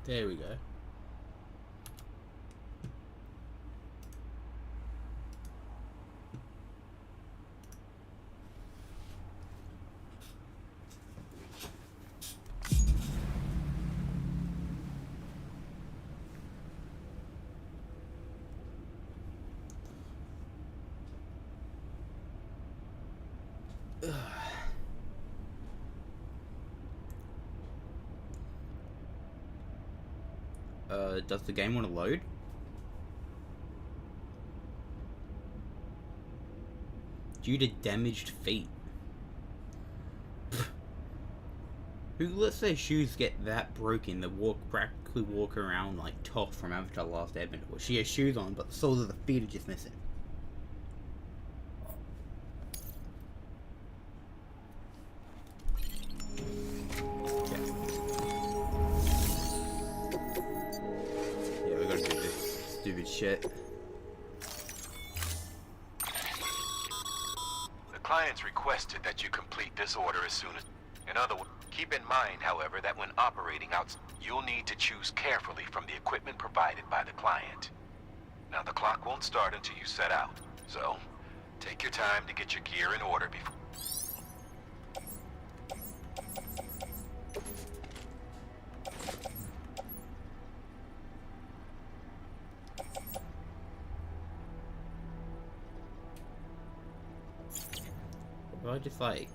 There we go. Does the game want to load? Due to damaged feet. Who lets their shoes get that broken that practically walk around like Toph from Avatar: The Last Airbender? Well, she has shoes on, but the soles of the feet are just missing. Stupid shit. The client's requested that you complete this order as soon as... In other words, keep in mind, however, that when operating out, you'll need to choose carefully from the equipment provided by the client. Now, the clock won't start until you set out, so take your time to get your gear in order before... Well, I just like...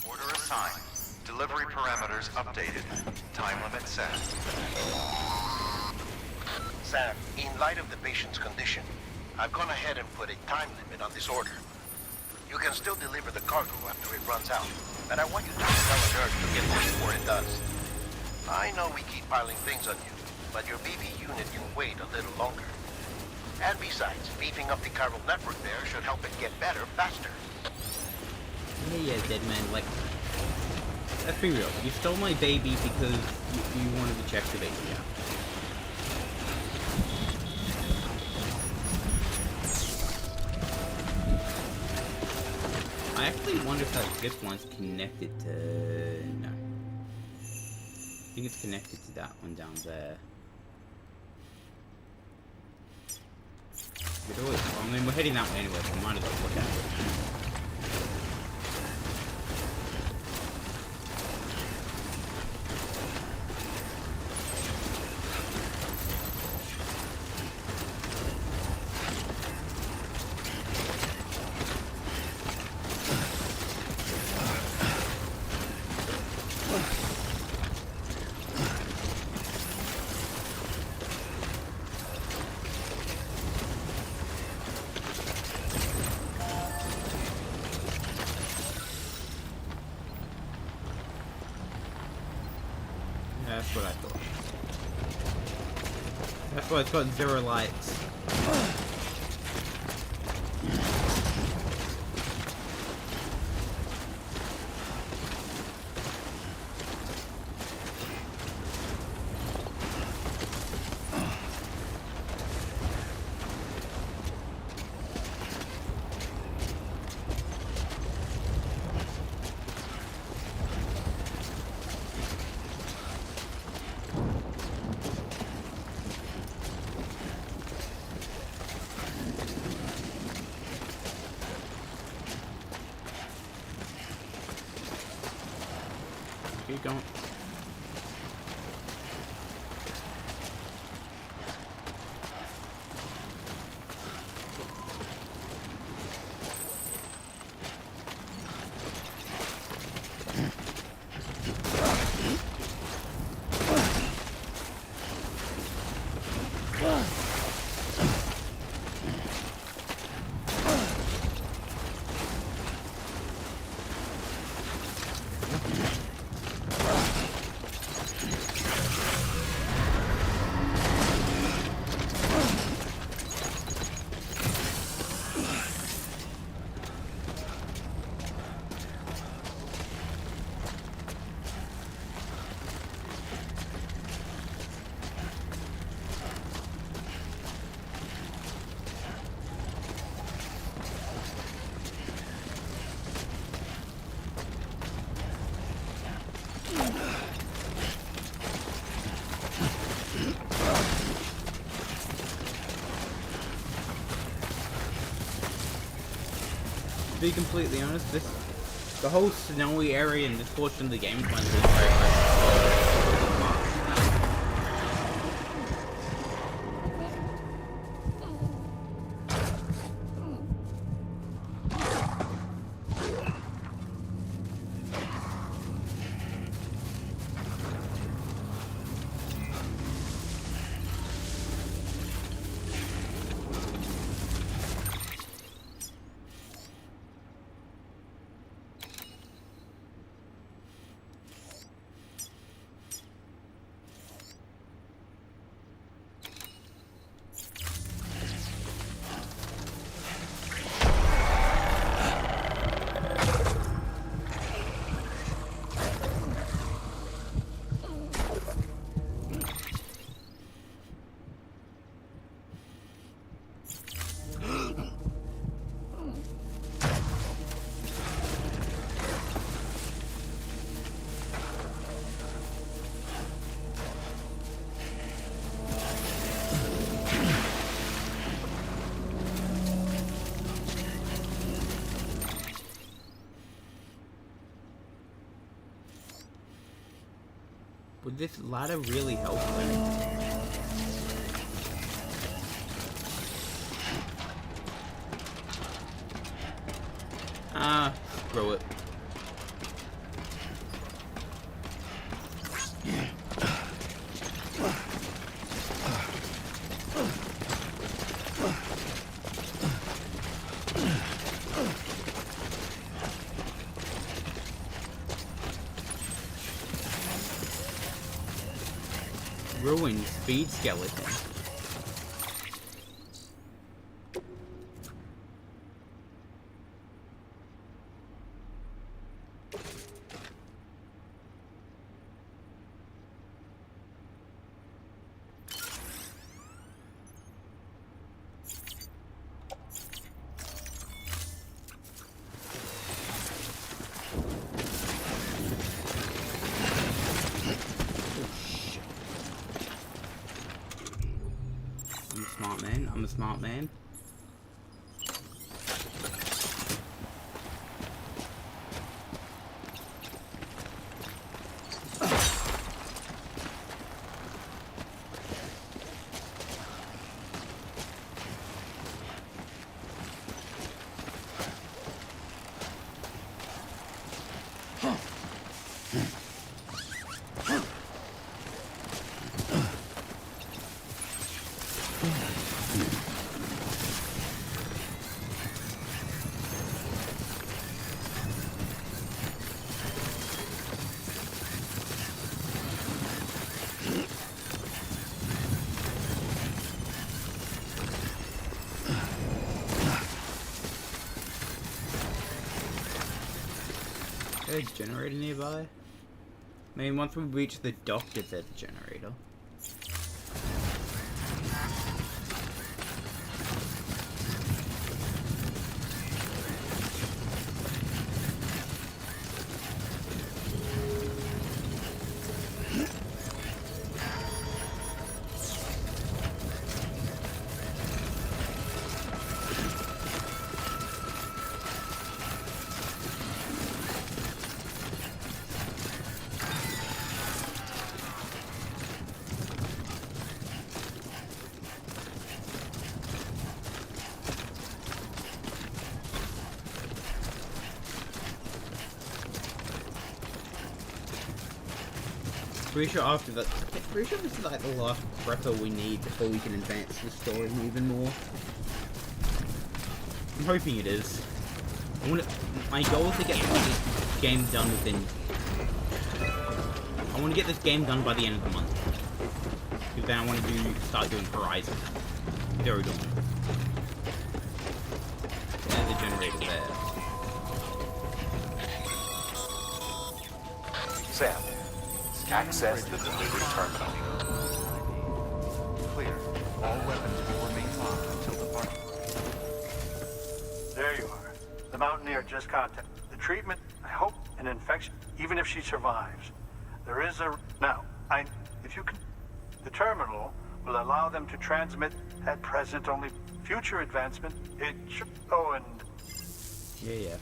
Order assigned. Delivery parameters updated. Time limit set. Sam, in light of the patient's condition, I've gone ahead and put a time limit on this order. You can still deliver the cargo after it runs out, but I want you to tell Alert to get there before it does. I know we keep piling things on you, but your BB unit can wait a little longer. And besides, beefing up the chiral network there should help it get better faster. Yeah, dead man, like... Let's be real, you stole my baby because you wanted to check the baby out. I actually wonder if that zip line's connected to... No. I think it's connected to that one down there. I mean, we're heading that way anyway, so we might as well look at it. That's what I thought. That's why it's got 0 lights. Keep going. To be completely honest, the whole snowy area in this portion of the game is my least favorite. Would this ladder really help them? Screw it. Ruined speed skeleton. I'm a smart man. There's a generator nearby. I mean, once we reach the doctor, there's a generator. Pretty sure after that, pretty sure this is like the last prepper we need before we can advance the story even more. I'm hoping it is. My goal is to get this game done within. I want to get this game done by the end of the month. Because then I want to start doing Horizon. Zero Dawn. There's a generator there. Sam, access the delivery terminal. Clear. All weapons will remain locked until departure. There you are. The Mountaineer just contacted. The treatment, I hope, an infection, even if she survives. There is a... Now, if you can... The terminal will allow them to transmit at present only future advancement. It should... Oh, and Yeah, yeah.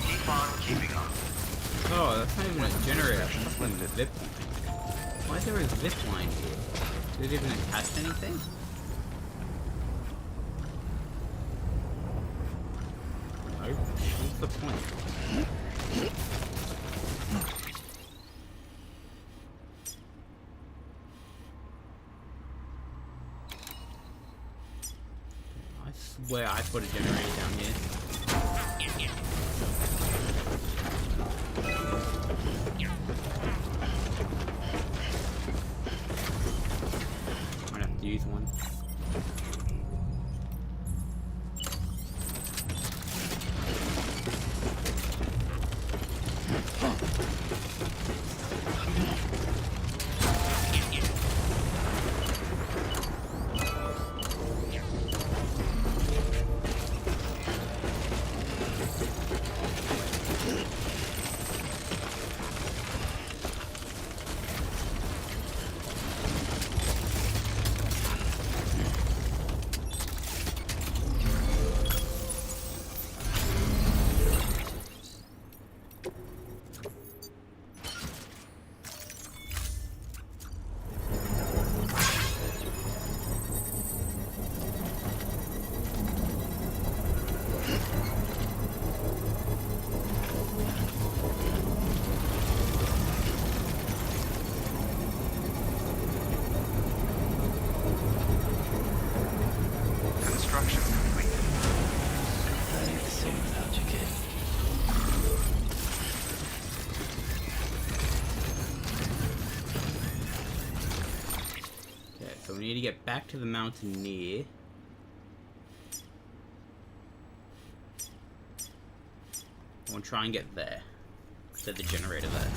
Keep on keeping on. Oh, that's not even a generator. That's fucking a zip. Why is there a zip line here? Did it even attach to anything? No. What's the point? I swear I put a generator down here. Might have to use one. Construction complete. I need to sing without you, kid. Okay, so we need to get back to the mountain near. I want to try and get there. To the generator there.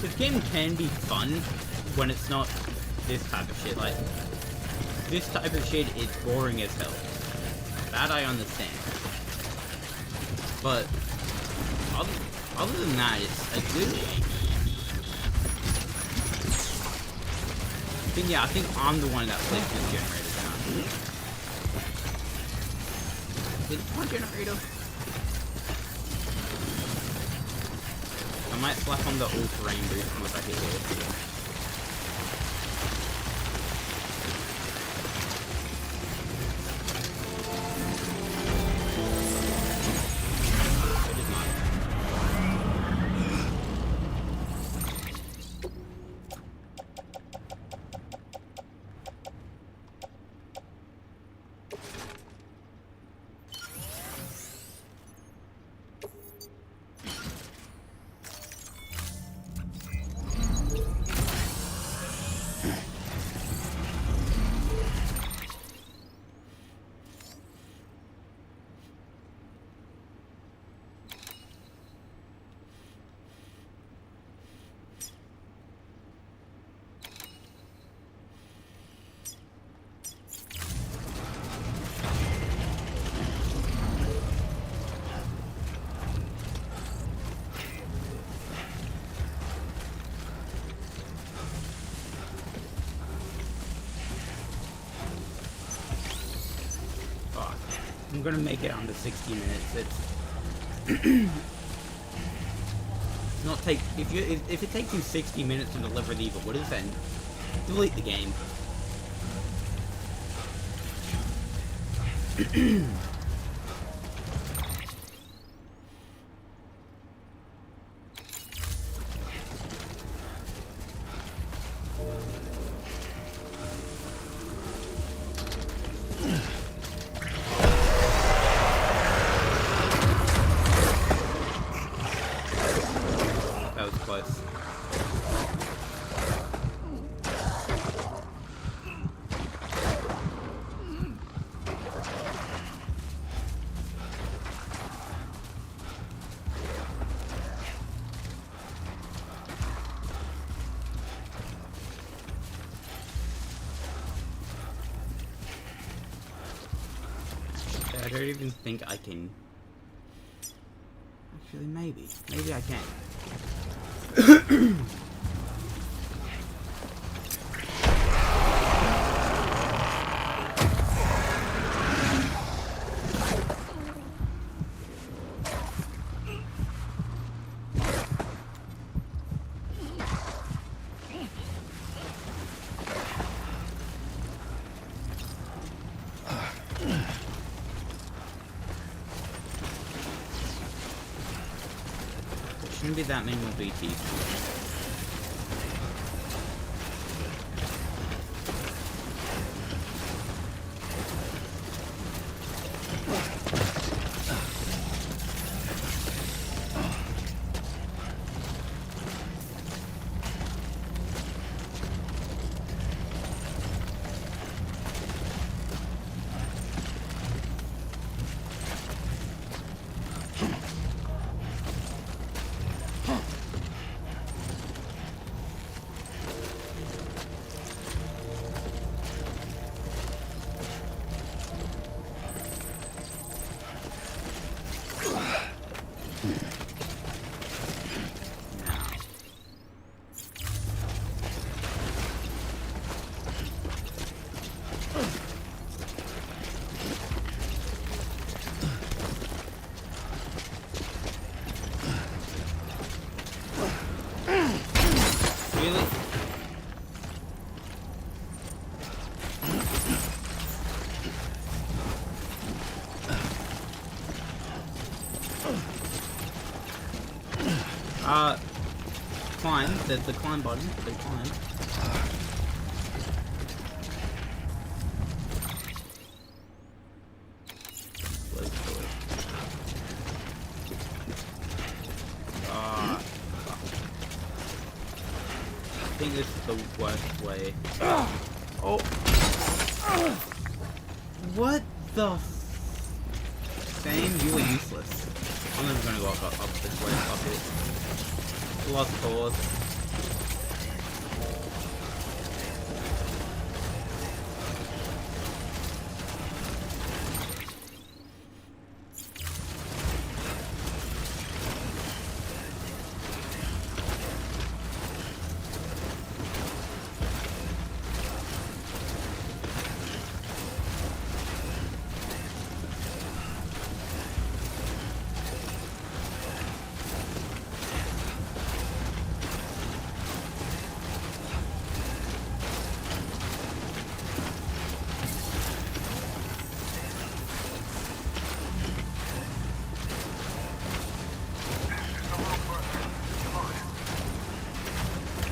This game can be fun when it's not this type of shit. Like, this type of shit is boring as hell. That I understand. But, other than that, it's a good game. I think I'm the one that placed this generator down. Is it my generator? I might slap on the all-terrain boost once I hit it. It is not. I'm gonna make it under 60 minutes. It's not take if it takes you 60 minutes to deliver these orders, then delete the game. That was close. I don't even think I can... Actually, maybe. Maybe I can. Shouldn't be that many more BTs. Really? Climb. There's the climb button. So climb. Let's do it. I think this is the worst way. Oh! What the f... Sam, you are useless. I'm never gonna go up this way. Fuck it. Lost cause.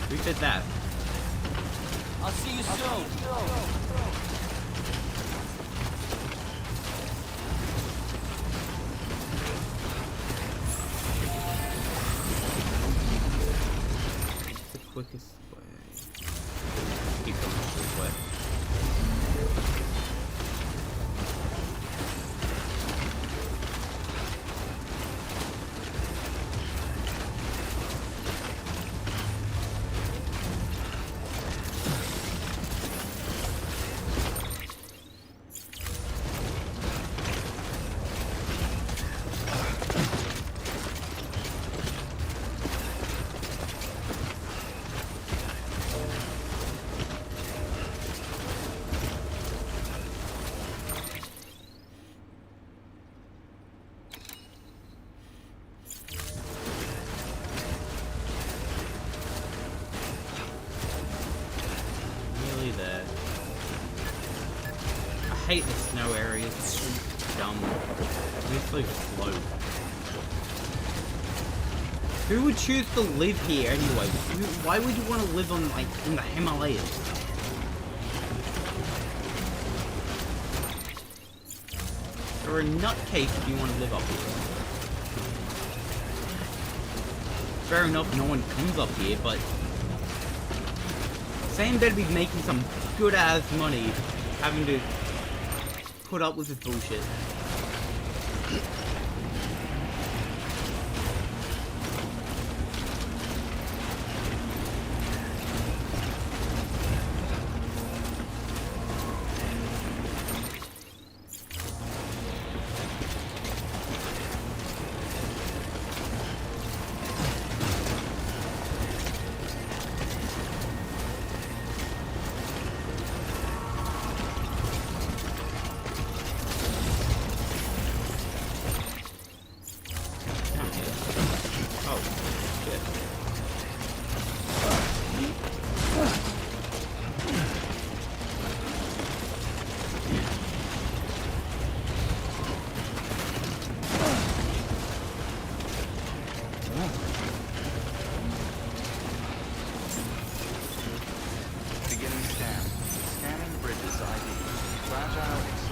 Who did that? I'll see you soon. The quickest way. Keep going this way. There. I hate the snow areas, it's so dumb. It's so slow. Who would choose to live here anyway? Why would you want to live on, like, in the Himalayas? You're a nutcase if you want to live up here. Fair enough, no one comes up here, but... Sam better be making some good-ass money having to put up with this bullshit.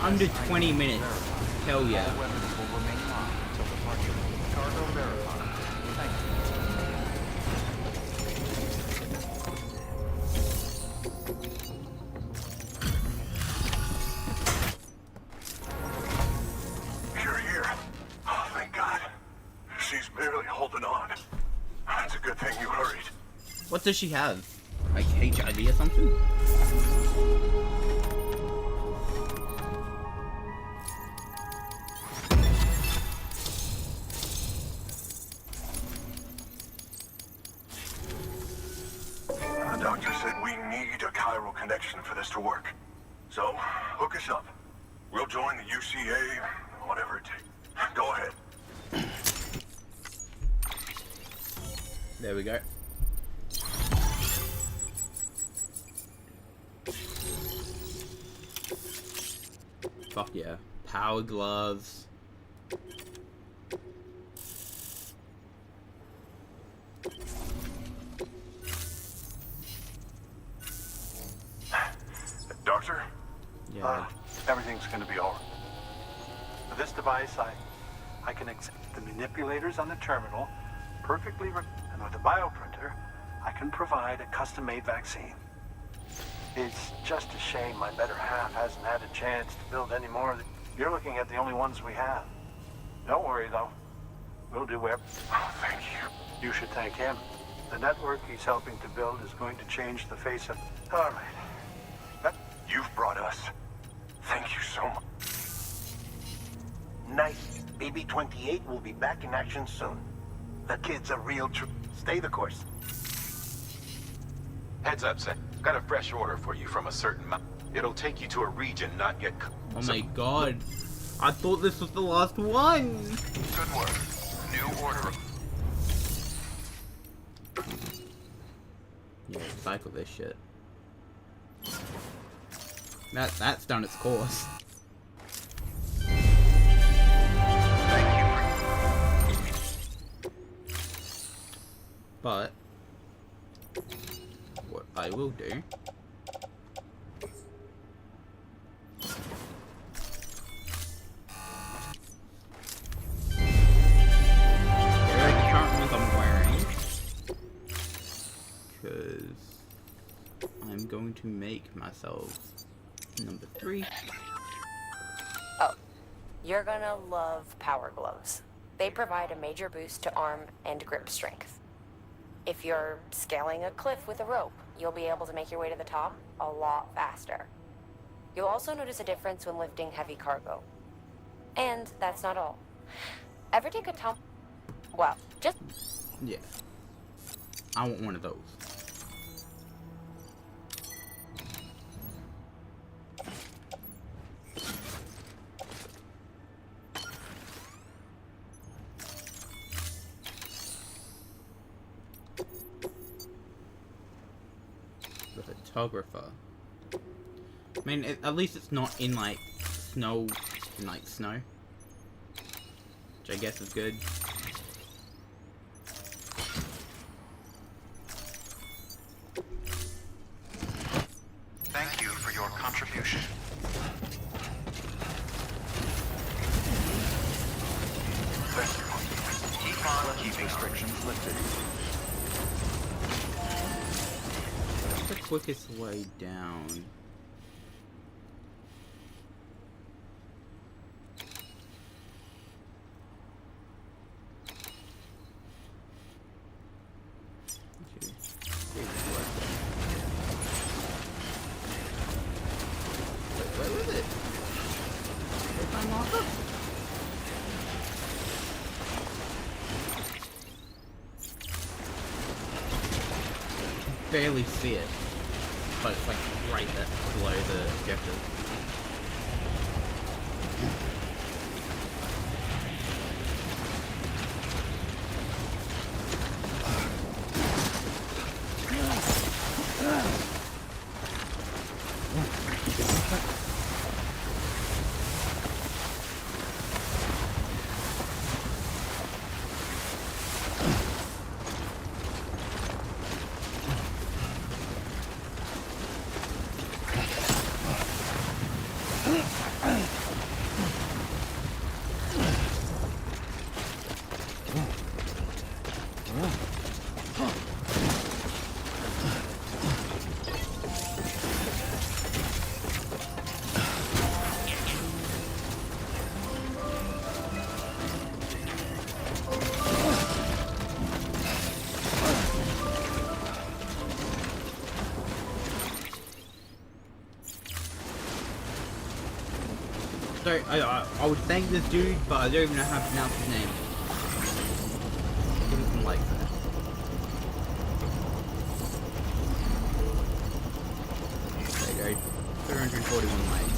Under 20 minutes. Hell yeah. All weapons will remain locked until departure. Cargo verified. Thank You're here. Oh, thank God. She's barely holding on. It's a good thing you hurried. What does she have? Like HIV or something? The doctor said we need a chiral connection for this to work. So, hook us up. We'll join the UCA, whatever it takes. Go ahead. There we go. Fuck yeah. Power gloves. Doctor? Yeah. Everything's gonna be all right. With this device, I can accept the manipulators on the terminal perfectly, and with the bioprinter, I can provide a custom-made vaccine. It's just a shame my better half hasn't had a chance to build any more. You're looking at the only ones we have. Don't worry, though. We'll do whatever. Oh, thank you. You should thank him. The network he's helping to build is going to change the face of... All right. You've brought us. Thank you so much. Nice. BB-28 will be back in action soon. The kid's a real Stay the course. Heads up, Sen. Got a fresh order for you from a certain It'll take you to a region not yet... Oh my god. I thought this was the last one. Good work. New order. Yeah, cycle this shit. That's done its course. But what I will do I'm going to make myself number 3. Oh, you're gonna love power gloves. They provide a major boost to arm and grip strength. If you're scaling a cliff with a rope, you'll be able to make your way to the top a lot faster. You'll also notice a difference when lifting heavy cargo. And that's not all. Ever take a well, just... Yeah. I want one of those. The photographer. I mean, at least it's not in like snow, snow, which I guess is good. Thank you for your contribution. Keep on keeping restrictions lifted. What's the quickest way down? Where was it? Where's my marker? Barely see it, but it's like right there below the objective. don't. I would thank this dude, but I don't even know how to pronounce his name. Give him some likes there. There you go. 341 likes.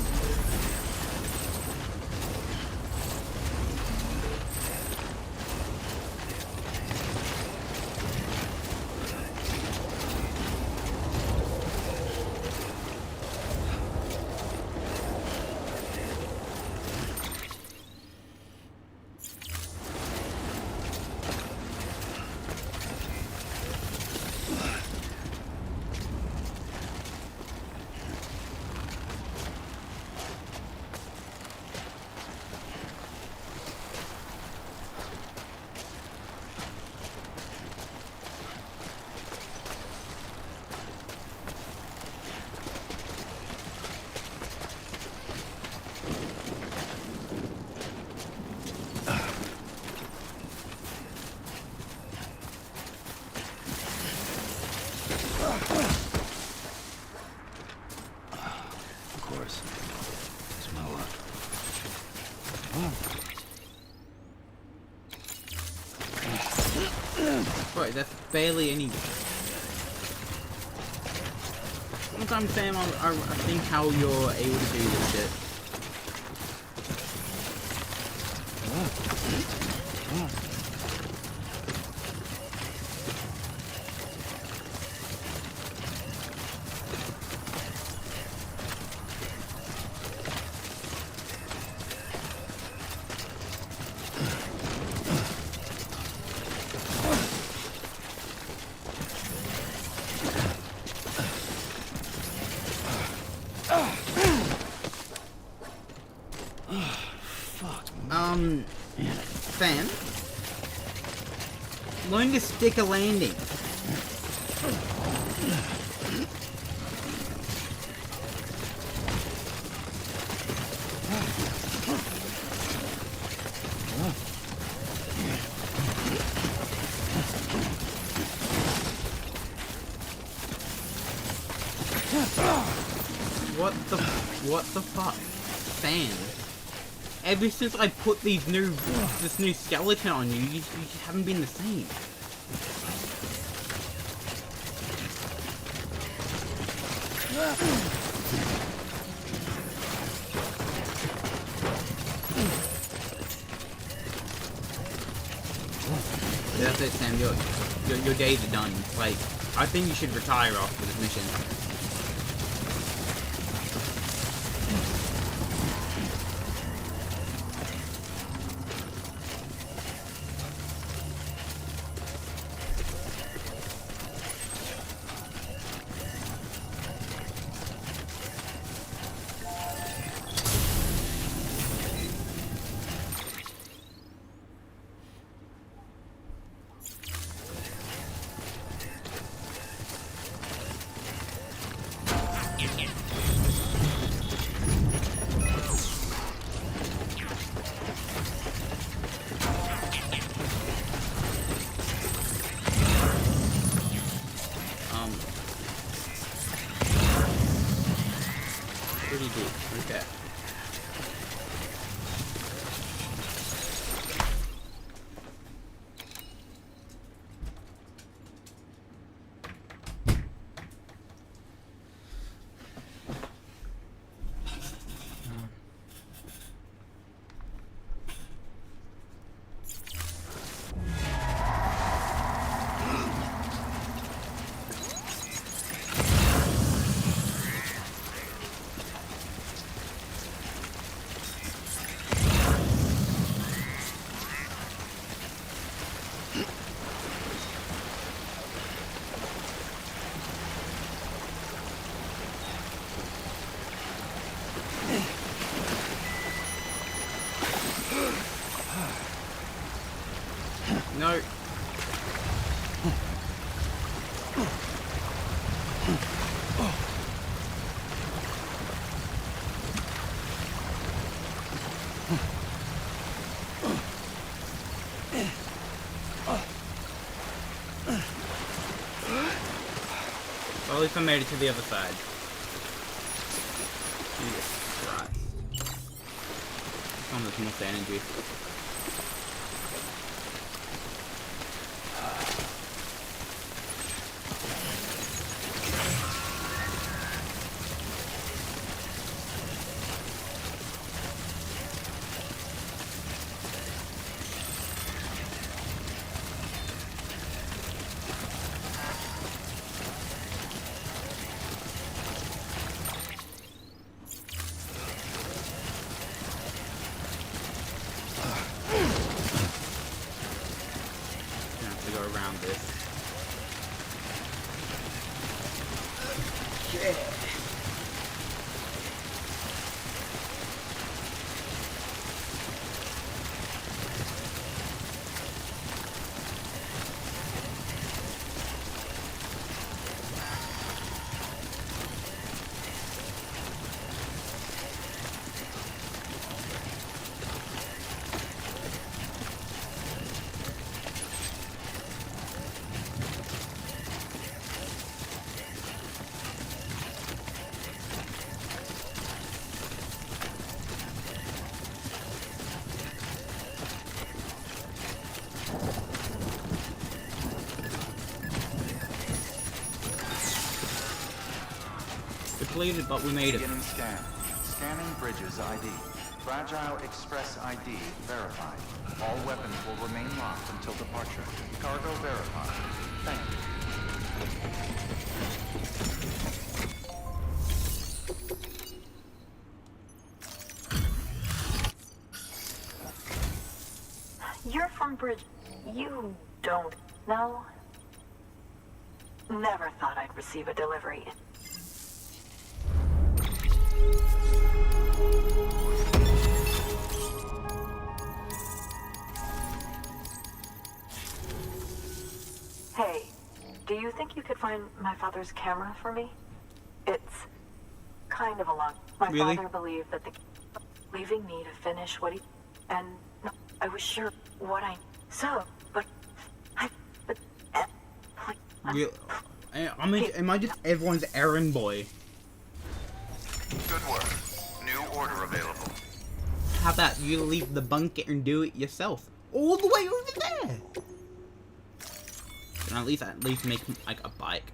Of course. Smell luck. Right, that's barely any. Sometimes, Sam, I think how you're able to do this shit. Sam? Learn to stick a landing. What the fuck? Sam? Ever since I put this new skeleton on you, you haven't been the same. That's it, Sam. Your days are done. Like, I think you should retire after this mission. Pretty deep. Okay. No. Well, at least I made it to the other side. Jesus Christ. one that's most energy. Around this. Yeah. Depleted, but we made it. Beginning scan. Scanning bridges ID. Fragile Express ID verified. All weapons will remain locked until departure. Cargo verified. Thank you. You're from Bridge. You don't know? Never thought I'd receive a delivery. Hey, do you think you could find my father's camera for me? It's kind of a long. My father believed that leaving me to finish what he, and I was sure what I I mean, am I just everyone's errand boy? Good work. New order available. How about you leave the bunker and do it yourself? All the way over there! And at least make like a bike.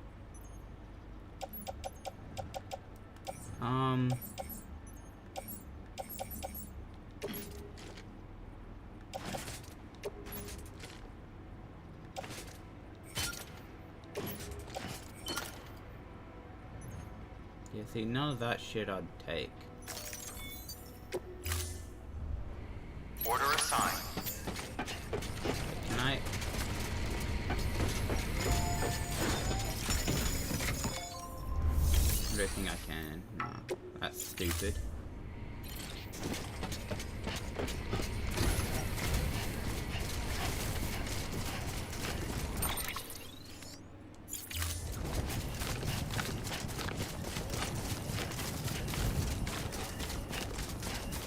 Yeah, see, none of that shit I'd take. Order assigned. Can I? I don't think I can. No, that's stupid.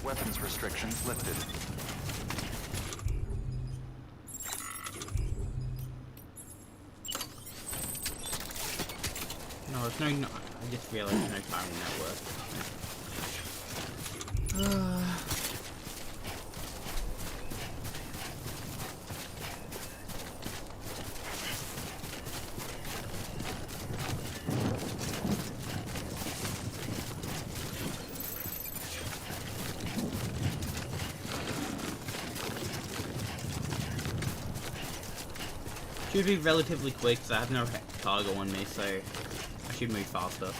Weapons restrictions lifted. No, there's no. I just realized there's no time network. Should be relatively quick because I have no cargo on me, so I should move faster.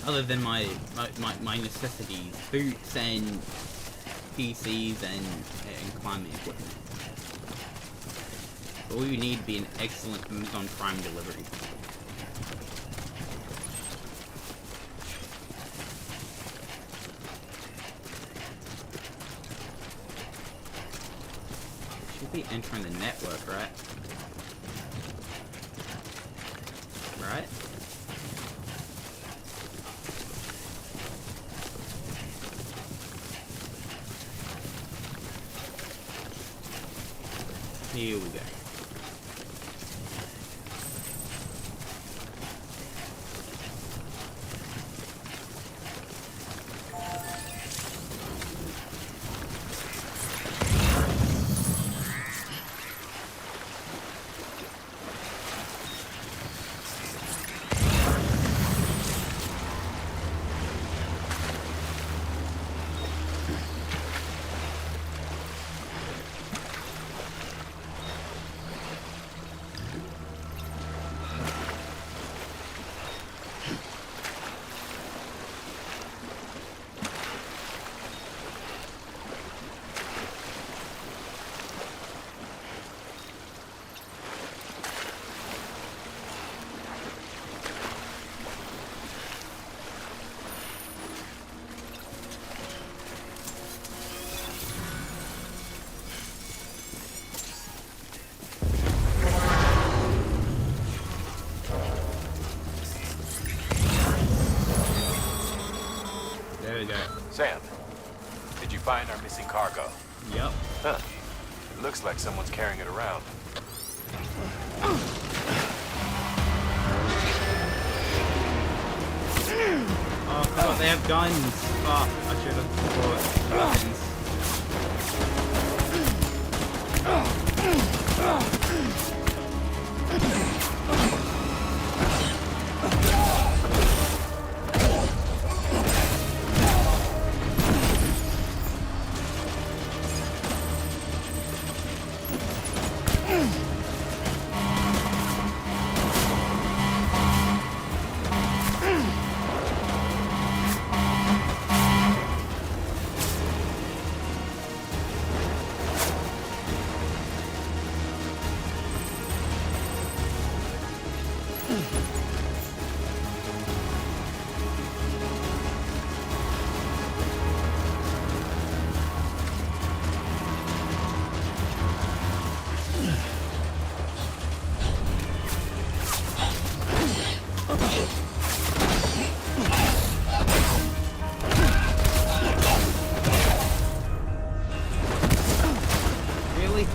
Other than my necessities, boots and PCs and climbing equipment. All you need to be an excellent Amazon Prime delivery. Be entering the network, right? Right? Here we go. we go. Sam, did you find our missing cargo? Yep. Huh. It looks like someone's carrying it around. Oh, I forgot they have guns. Fuck, I should have brought weapons. Really?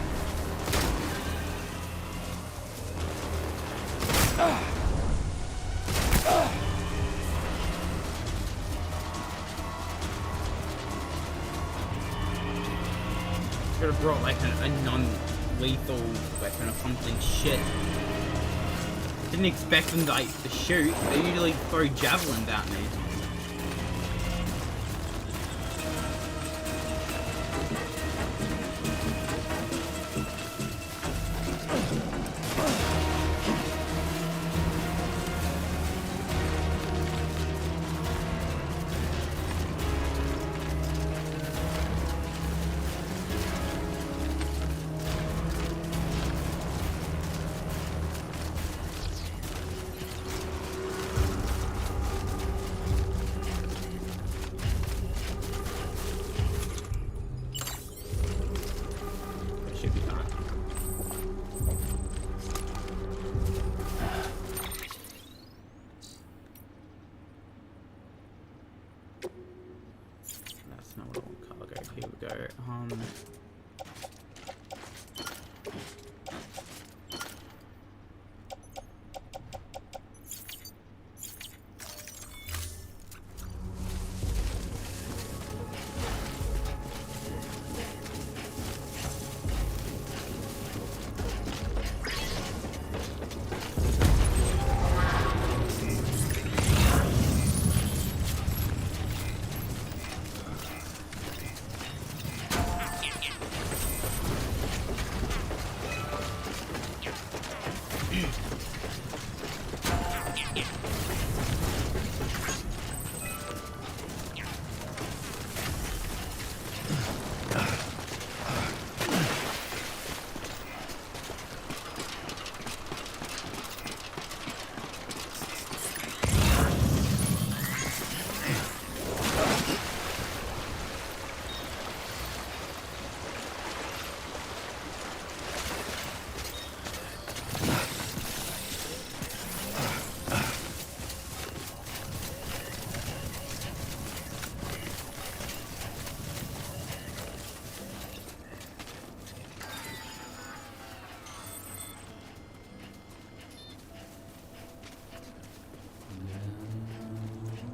Should have brought like a non-lethal weapon or something. Shit. Didn't expect them to shoot. They usually throw javelins at me. Should be fine. That's not what I want cargo. Here we go.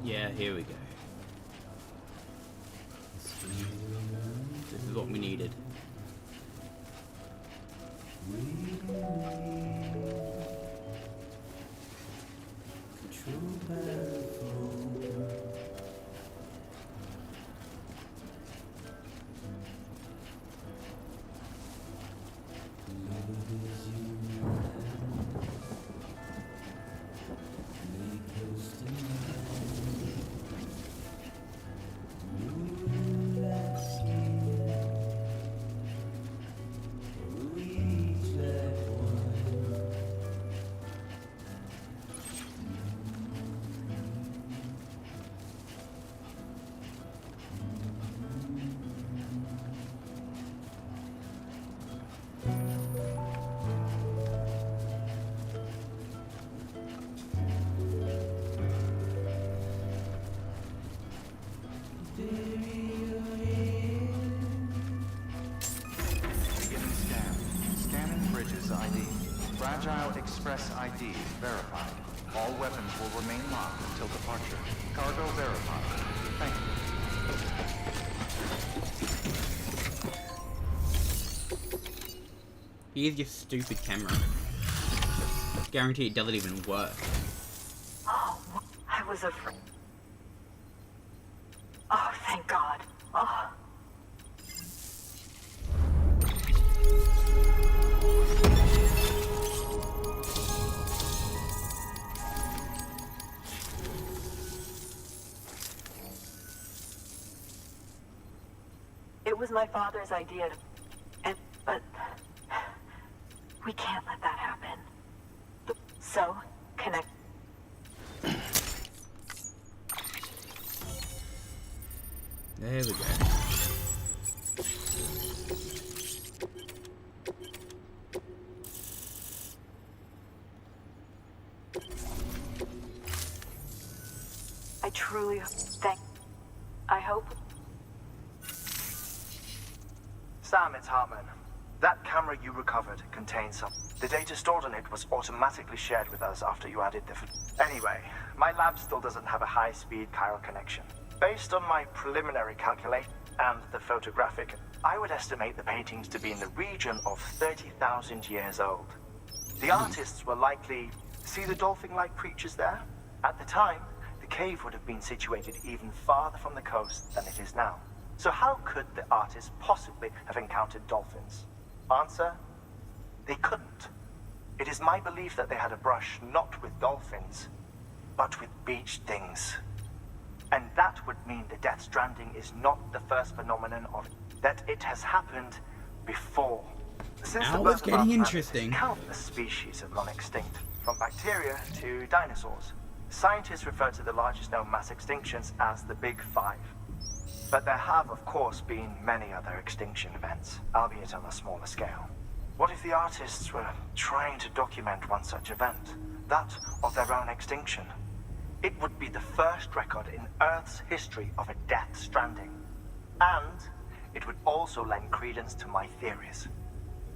Yeah, here we go. This is what we needed. Beginning scan. Scanning bridges ID. Fragile Express ID verified. All weapons will remain locked until departure. Cargo verified. Thank you. Here's your stupid camera. Guarantee it doesn't even work. Oh, I was afraid. Oh, thank God. Oh. It was my father's idea to, but we can't let that happen. So, connect. There we go. I truly I hope. Sam, it's Hartman. That camera you recovered contains some. The data stored on it was automatically shared with us after you added the... Anyway, my lab still doesn't have a high-speed chiral connection. Based on my preliminary calculation and the photographic, I would estimate the paintings to be in the region of 30,000 years old. The artists were likely... See the dolphin-like creatures there? At the time, the cave would have been situated even farther from the coast than it is now. So how could the artists possibly have encountered dolphins? Answer? They couldn't. It is my belief that they had a brush not with dolphins, but with beach things. And that would mean the Death Stranding is not the first phenomenon of that it has happened before. Since Now the it's birth of our getting planet, interesting. countless species have gone extinct, from bacteria to dinosaurs. Scientists refer to the largest known mass extinctions as the Big Five. But there have, of course, been many other extinction events, albeit on a smaller scale. What if the artists were trying to document one such event, that of their own extinction? It would be the first record in Earth's history of a Death Stranding. And it would also lend credence to my theories.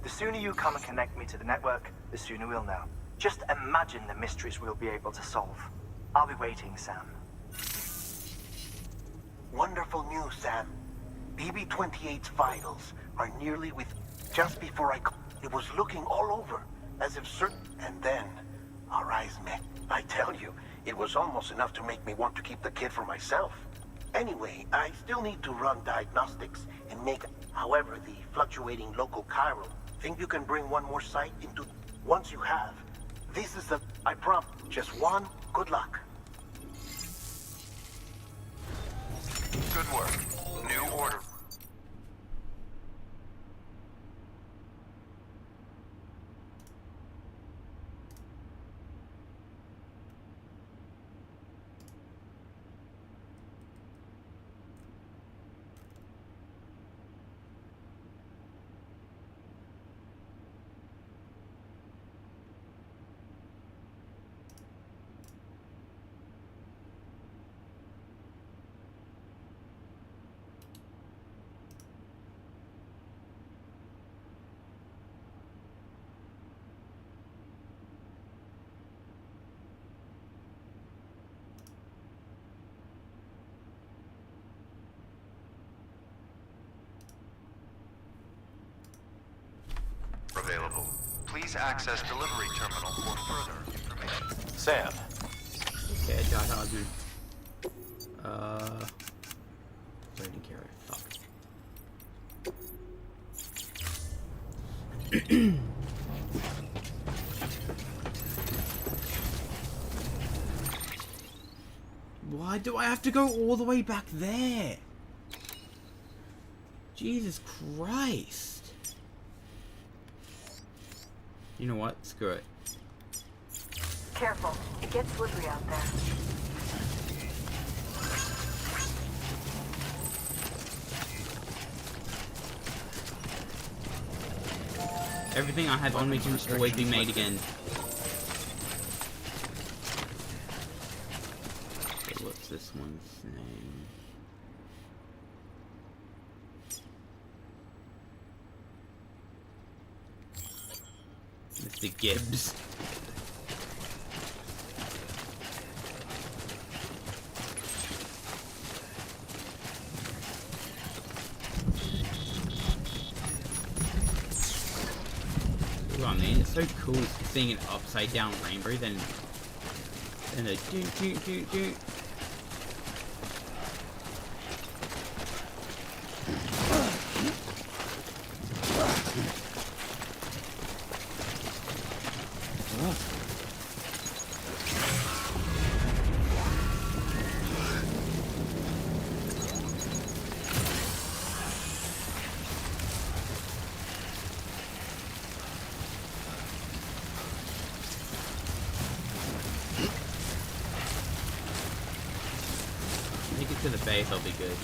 The sooner you come and connect me to the network, the sooner we'll know. Just imagine the mysteries we'll be able to solve. I'll be waiting, Sam. Wonderful news, Sam. BB-28's vitals are nearly with... Just before it was looking all over, as if certain... And then, our eyes met. I tell you, it was almost enough to make me want to keep the kid for myself. Anyway, I still need to run diagnostics and make... However, the fluctuating local chiral. Think you can bring one more site into... Once you have, this is the... I promise. Just one. Good luck. Good work. New order. Available. Please access delivery terminal for further information. Sam. Okay, Dot Hardman. Loading carrier. Fuck. Why do I have to go all the way back there? Jesus Christ. You know what? Screw it. Careful. It gets slippery out there. Everything I have on me can always be made again. Okay, what's this one's name? The Gibbs. I mean, it's so cool seeing an upside down rainbow then and a do. To the base, I'll be good.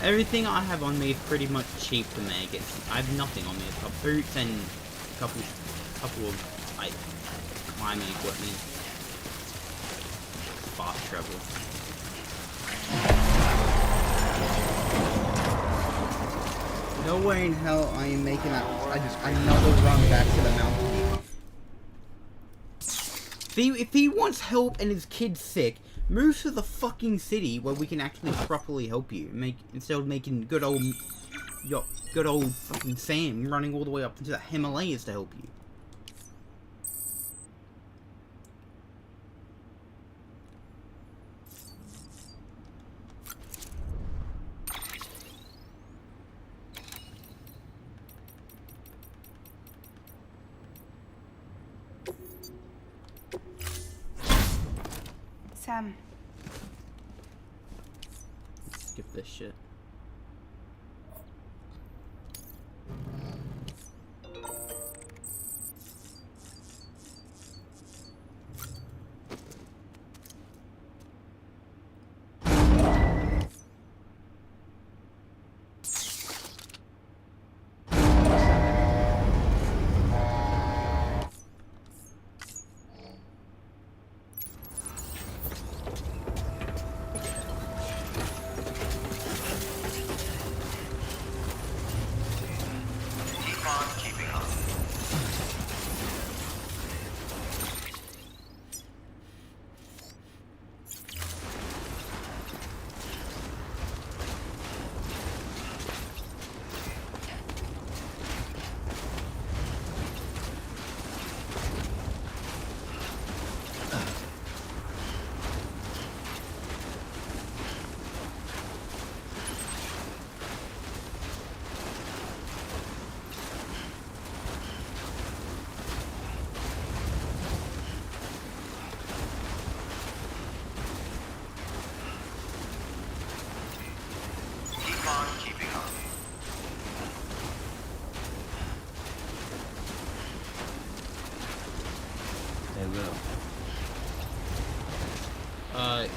Everything I have on me is pretty much cheap to make. I have nothing on me. I've got boots and a couple of like climbing equipment. Fast travel. No way in hell I am making another run back to the mountain. See, if he wants help and his kid's sick, move to the fucking city where we can actually properly help you. Instead of making good old fucking Sam running all the way up into the Himalayas to help you. Sam. Skip this shit.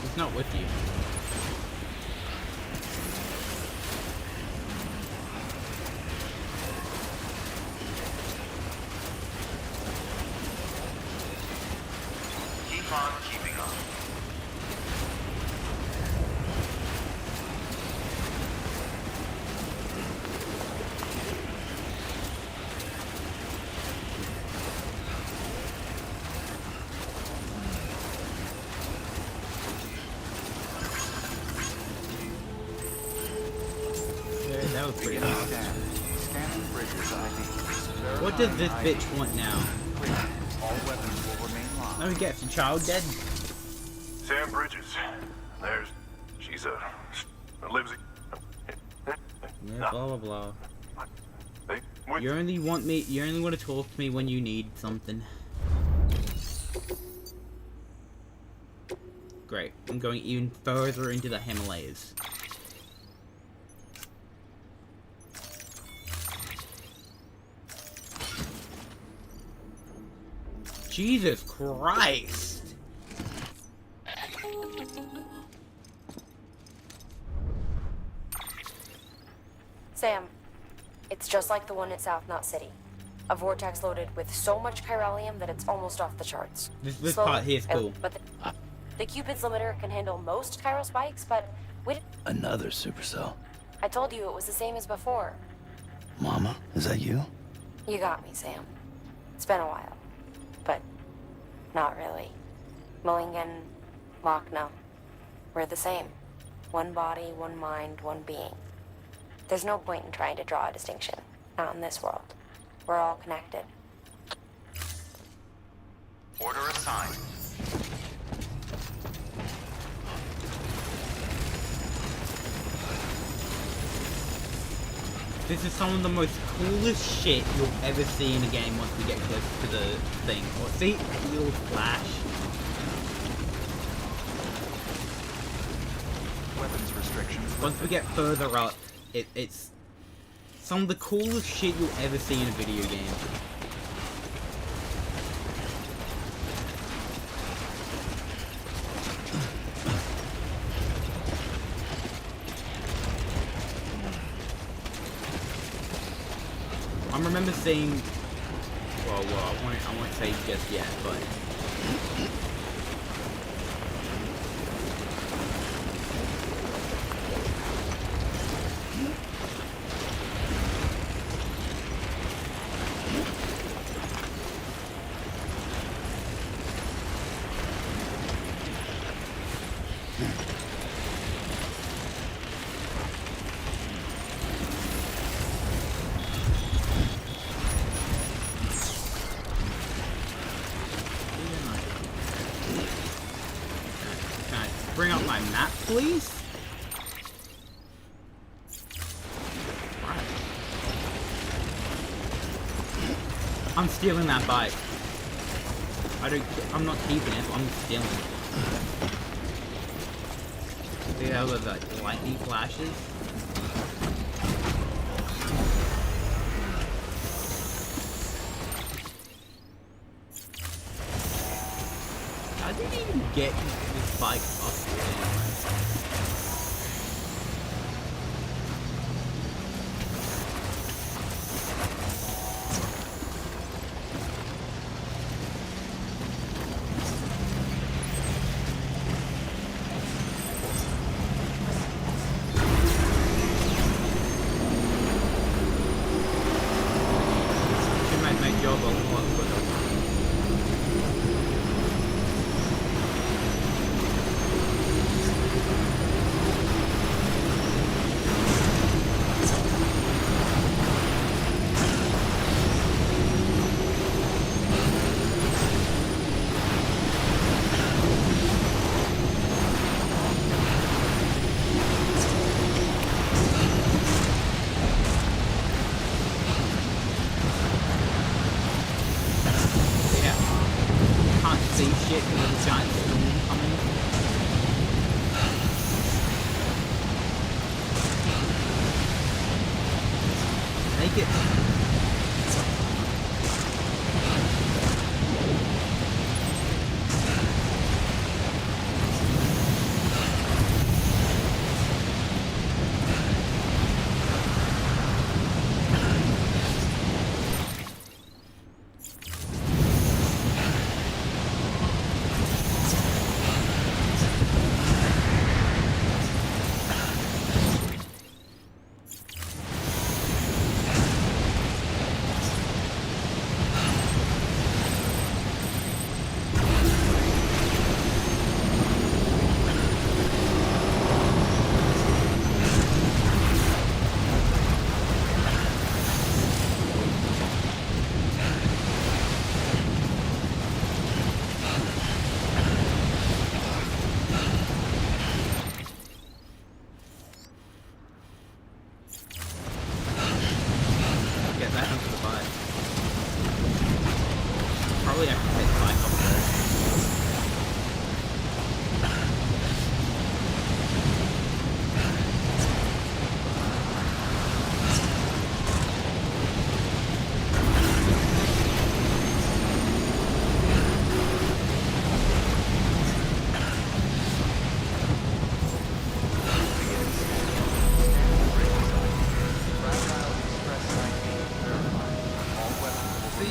He's not with you. Keep on keeping on. That was pretty awesome. Scanning bridges ID. What does this bitch want now? All weapons will remain locked. Let me guess, the child dead? Sam Bridges. She's lives. Yeah, blah blah blah. Hey, You only want to talk to me when you need something. Great. I'm going even further into the Himalayas. Jesus Christ! Sam, it's just like the one at South Knot City. A vortex loaded with so much chiralium that it's almost off the charts. This part here is cool. But the Cupid's limiter can handle most chiral spikes, but we Another supercell. I told you it was the same as before. Mama, is that you? You got me, Sam. It's been a while, but not really. Mulligan, Lochner, we're the same. One body, one mind, one being. There's no point in trying to draw a distinction. Not in this world. We're all connected. Order assigned. This is some of the most coolest shit you'll ever see in a game once we get close to the thing. Or see, a little flash. Weapons restrictions. Once we get further up, it's some of the coolest shit you'll ever see in a video game. I remember seeing, well, I won't say just yet, but bring up my map, please? Right. I'm stealing that bike. I'm not keeping it, I'm stealing it. See how the lightning flashes? How did you even get this bike up there? Should make my job a lot quicker. See shit with a giant storm coming. Make it. Get that onto the bike. Probably have to take the bike off there.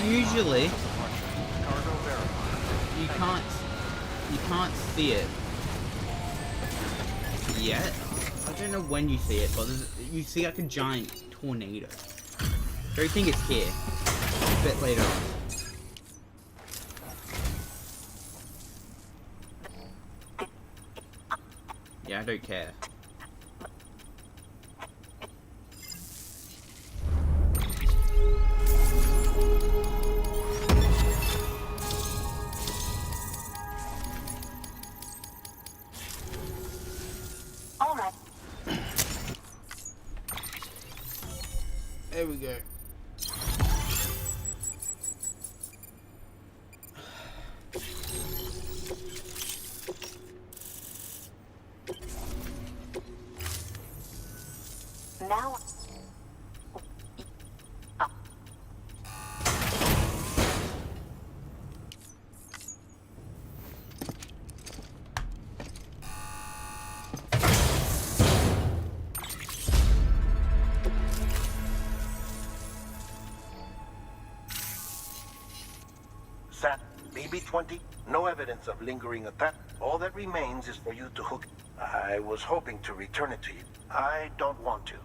Usually, you can't see it yet. I don't know when you see it, but you see like a giant tornado. I don't think it's here. A bit later on. Yeah, I don't care. All right. There we go. Now. Sat, BB-20, no evidence of lingering attack. All that remains is for you to hook. I was hoping to return it to you. I don't want to.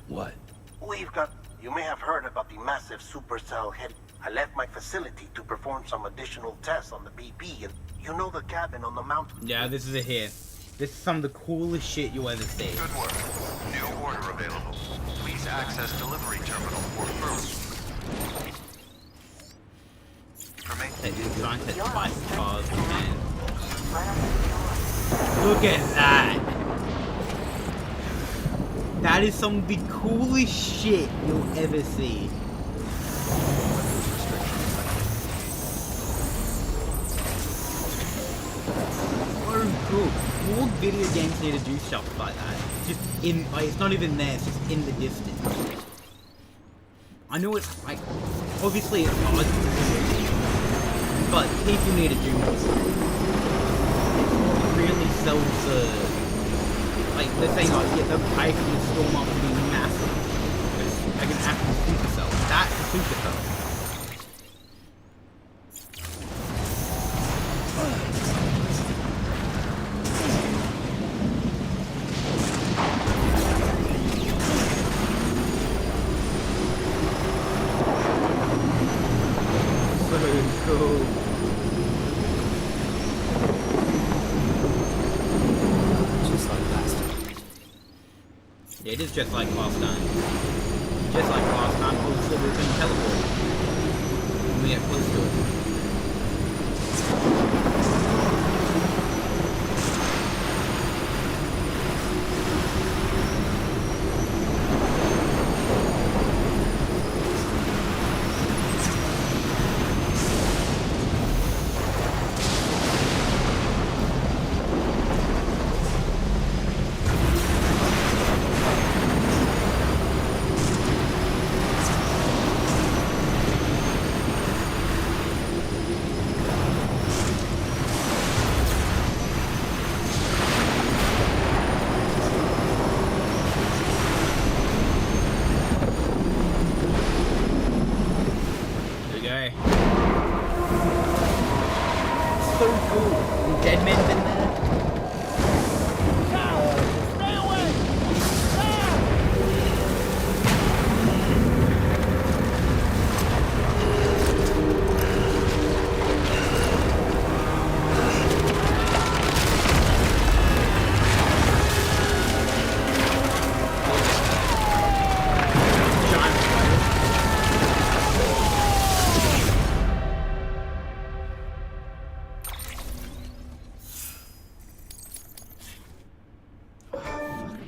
What? We've got... You may have heard about the massive supercell head. I left my facility to perform some additional tests on the BP, and you know the cabin on the mountain. Yeah, this is it here. This is some of the coolest shit you'll ever see. Good work. New order available. Please access delivery terminal for first. They designed to spice cars, man. Look at that! That is some of the coolest shit you'll ever see. So cool. More video games need to do stuff like that. Just in, like, it's not even there, it's just in the distance. I know it's, like, obviously it's hard to do, but people need to do more. It really sells the... Like, they're saying, like, yeah, the pipe and the storm up to be massive. It's like an actual supercell. That's a supercell. So cool. Just like last time. Yeah, it is just like last time. Just like last time, we said we couldn't teleport. When we get close to it. So cool. Dead men's in there. Stay away! Ah!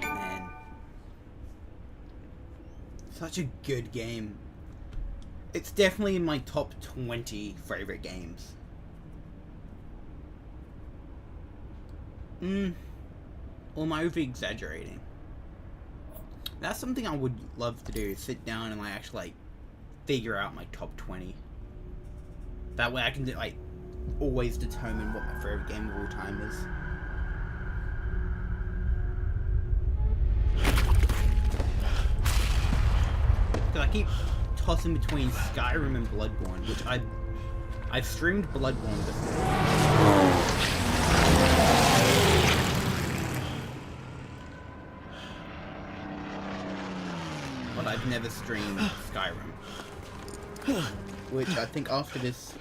Man. Such a good game. It's definitely in my top 20 favorite games. Or am I over exaggerating? That's something I would love to do, sit down and like actually like figure out my top 20. That way I can like always determine what my favorite game of all time is. Cause I keep tossing between Skyrim and Bloodborne, which I've streamed Bloodborne before. But I've never streamed Skyrim. Which I think after this,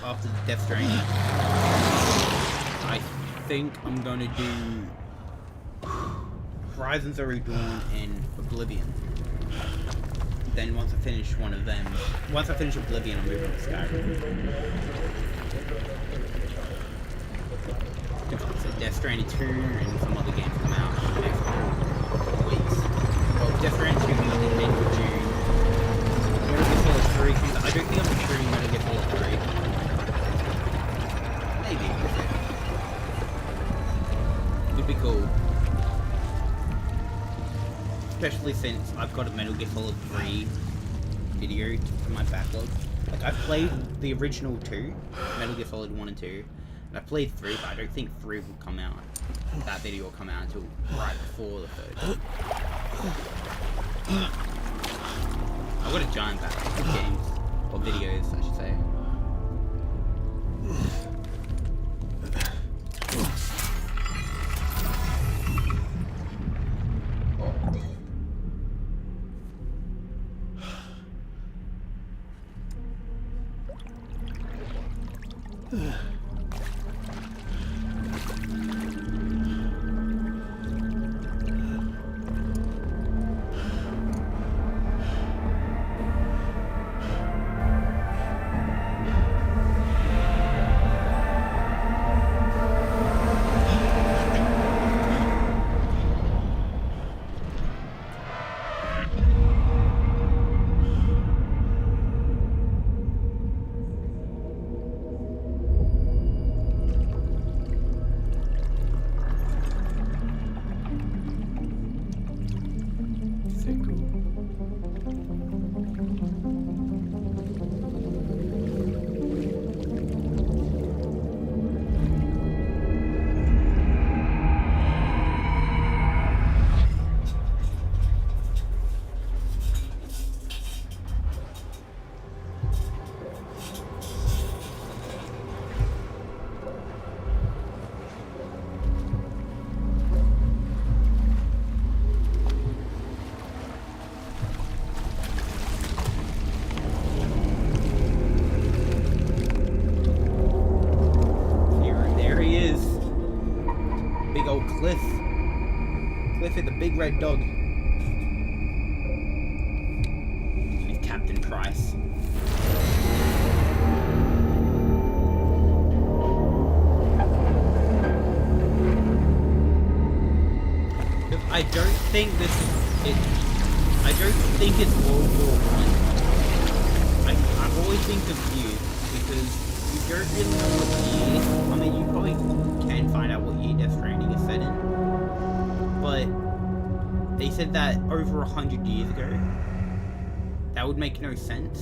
after Death Stranding, I think I'm gonna do Horizon Zero Dawn and Oblivion. Then once I finish one of them, once I finish Oblivion, I'm moving to Skyrim. So Death Stranding 2 and some other games come out in the next couple weeks. Well, Death Stranding 2 comes out in the end of June. Metal Gear Solid 3 comes out. I don't think I'm streaming Metal Gear Solid 3. Maybe. It'd be cool. Especially since I've got a Metal Gear Solid 3 video in my backlog. Like, I've played the original 2, Metal Gear Solid 1 and 2, and I've played 3, but I don't think 3 will come out. That video will come out until right before the 3rd. I've got a giant backlog of games, or videos, I should say. Big red dog. And Captain Price. I don't think this is it. I don't think it's World War I. I'm always being confused because you don't really know what year. I mean, you probably can find out what year Death Stranding is set in, but they said that over 100 years ago. That would make no sense.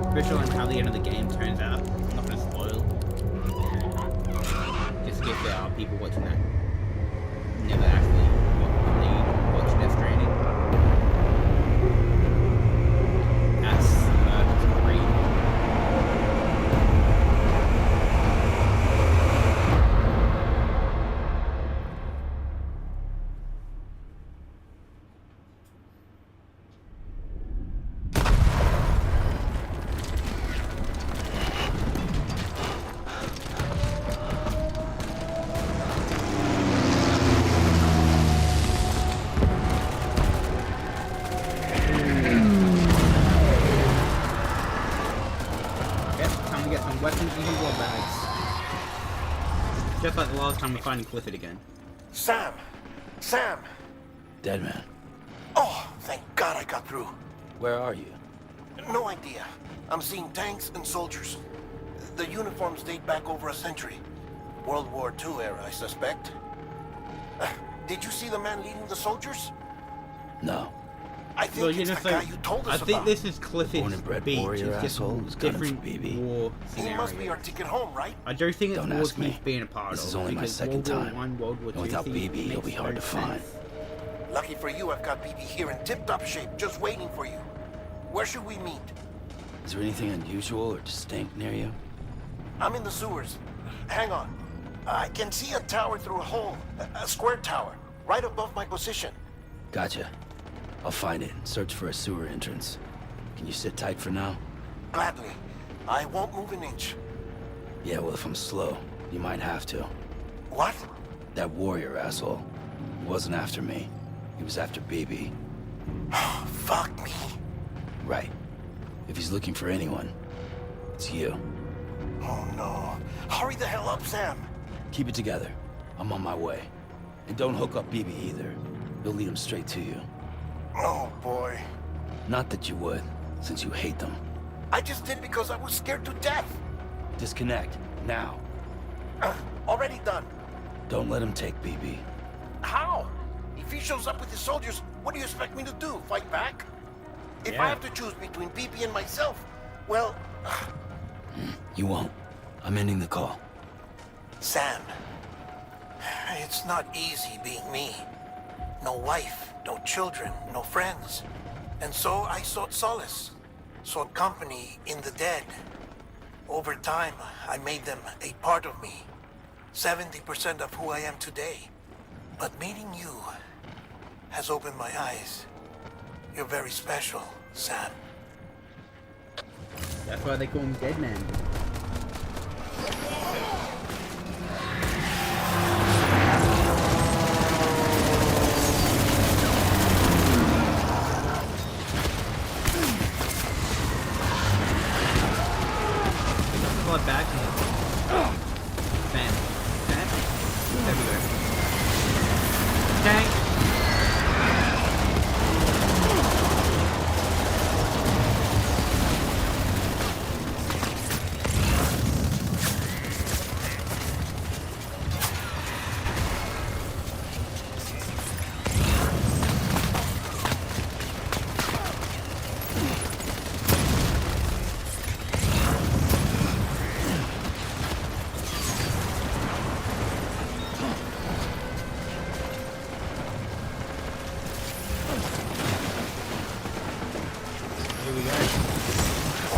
Especially on how the end of the game turns out. I'm not gonna spoil. Just to give people watching that never actually watch Death Stranding. That's great. Just like the last time we're finding Clifford again. Sam! Sam! Dead man. Oh, thank God I got through. Where are you? No idea. I'm seeing tanks and soldiers. The uniforms date back over a century. World War II era, I suspect. Did you see the man leading the soldiers? No. I think it's the guy you told us I think about. this is Clifford's Born and bred beach. warrior It's just asshole who's different BB. war He scenario. must be our ticket home, right? I don't think it's Don't war ask me. he's being a part This of. is only my because second World War time. One, World War And II without thing BB, he'll makes be hard no to find. sense. Lucky for you, I've got BB here in tip-top shape, just waiting for you. Where should we meet? Is there anything unusual or distinct near you? I'm in the sewers. Hang on. I can see a tower through a hole. A square tower, right above my position. Gotcha. I'll find it and search for a sewer entrance. Can you sit tight for now? Gladly. I won't move an inch. Yeah, well, if I'm slow, you might have to. What? That warrior asshole. He wasn't after me. He was after BB. Fuck me. Right. If he's looking for anyone, it's you. Oh no. Hurry the hell up, Sam. Keep it together. I'm on my way. And don't hook up BB either. He'll lead him straight to you. Oh boy. Not that you would, since you hate them. I just did because I was scared to death. Disconnect, now. Already done. Don't let him take BB. How? If he shows up with his soldiers, what do you expect me to do? Fight back? If Yeah. I have to choose between BB and myself, well... You won't. I'm ending the call. Sam, it's not easy being me. No wife, no children, no friends. And so I sought solace, sought company in the dead. Over time, I made them a part of me. 70% of who I am today. But meeting you has opened my eyes. You're very special, Sam. That's why they call him Dead Man. Blood back. Bam. Bam. There we go. Tank. Here we go.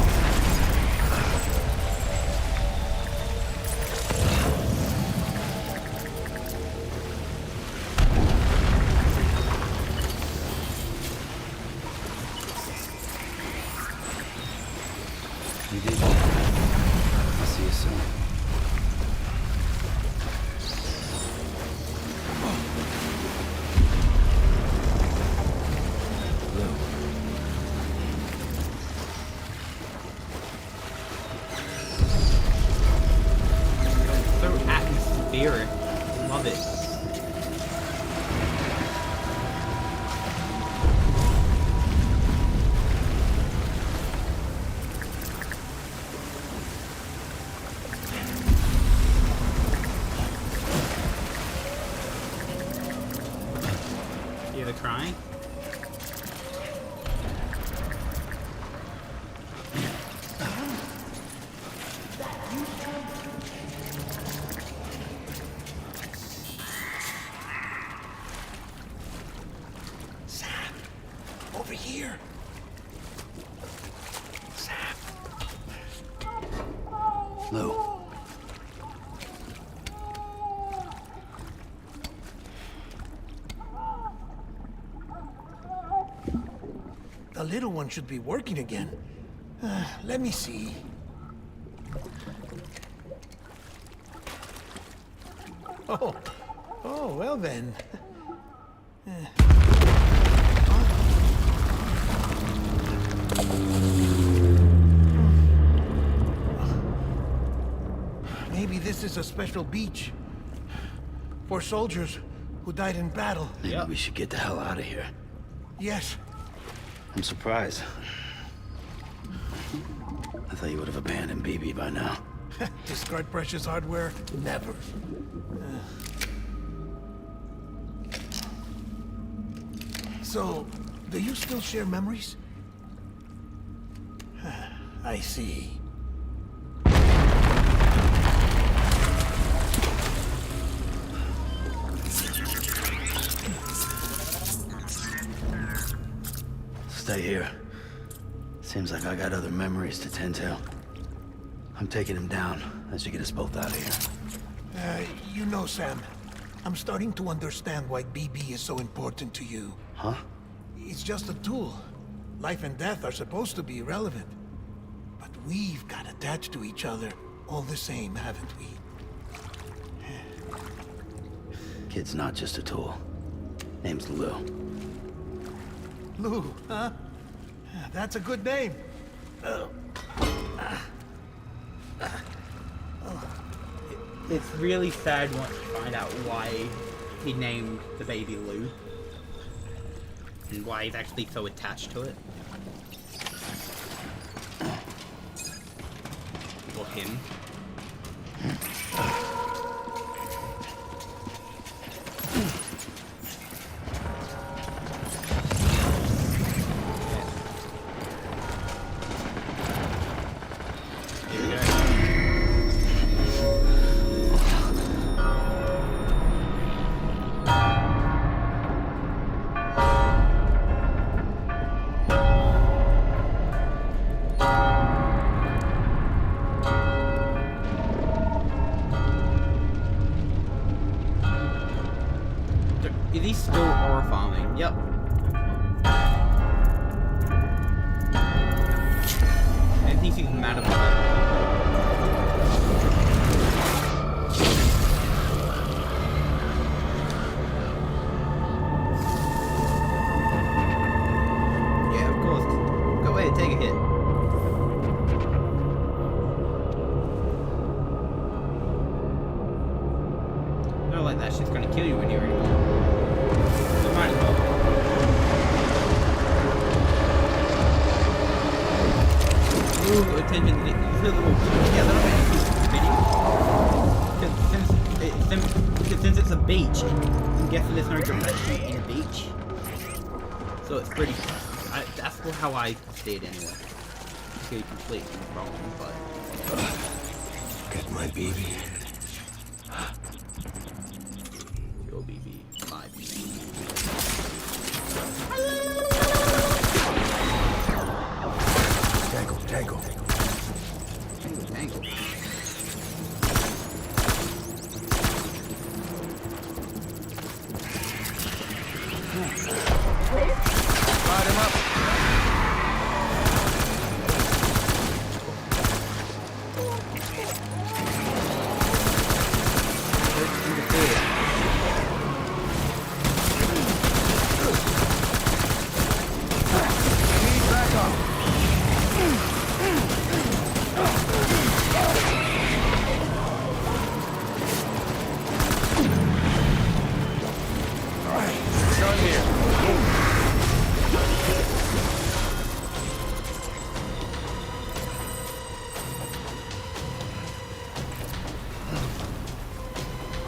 You did. I'll see you soon. Lou. So atmospheric. Love it. You hear the crying? Sam, over here. Sam. Lou. The little one should be working again. Let me see. Oh, well then. Maybe this is a special beach for soldiers who died in battle. Maybe Yep. we should get the hell out of here. Yes. I'm surprised. I thought you would have abandoned BB by now. Discard precious hardware? Never. So, do you still share memories? I see. Stay here. Seems like I got other memories to tend to. I'm taking him down as you get us both out of here. You know, Sam, I'm starting to understand why BB is so important to you. Huh? It's just a tool. Life and death are supposed to be irrelevant. But we've got attached to each other all the same, haven't we? Kid's not just a tool. Name's Lou. Lou, huh? That's a good name. It's really sad once you find out why he named the baby Lou. And why he's actually so attached to it. Or him. Is he still horror farming? Yep. I think he's mad about it. Yeah, of course. Go ahead, take a hit. Not like that shit's gonna kill you when you're anymore. Might as well. Ooh, attention to the little... Yeah, that'll make a video. Since it's a beach, I'm guessing there's no direction in a beach. So it's pretty... that's how I see it anyway. Could be completely wrong, but... Get my baby. Your baby, my baby. Tango, tango. Tango, tango. Light him up.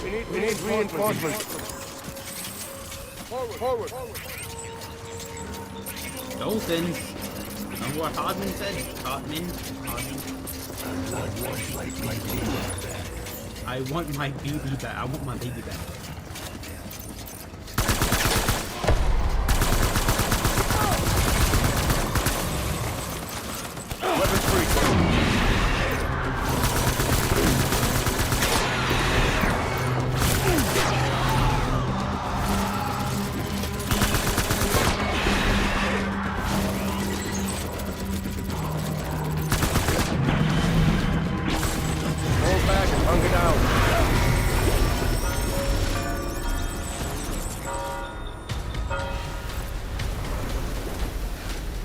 We need reinforcements. Forward. Dolphins. Remember what Hardman said? Hardman. I want my baby back. I want my baby back. Weapons free.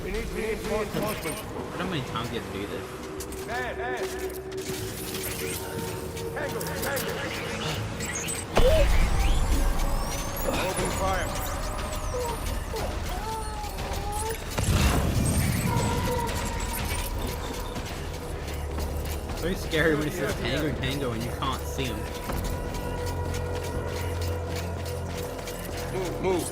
We need reinforcements. I don't know how many times you have to do this. Man. Tango. Open fire. It's very scary when it says tango and you can't see him. Move.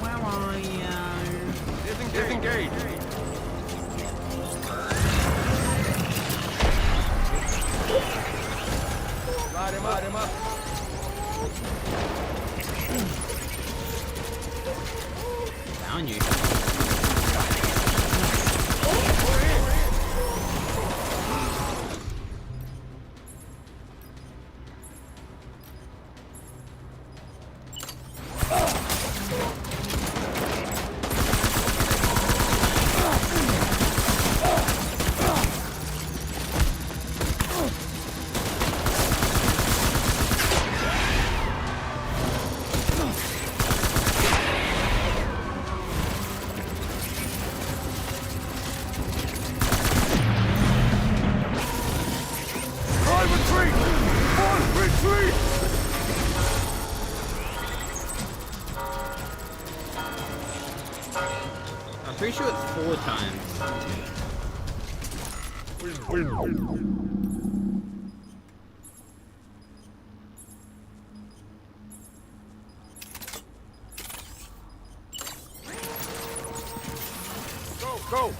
Where are you? Disengage. Light him up. Down you. Pretty sure it's 4 times. Go!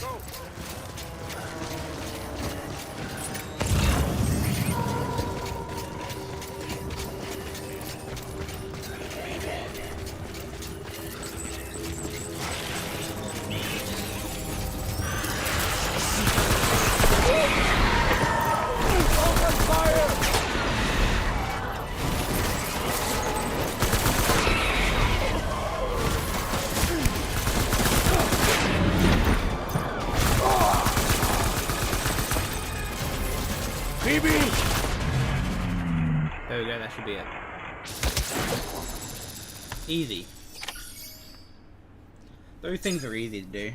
There we go, that should be it. Easy. Those things are easy to do.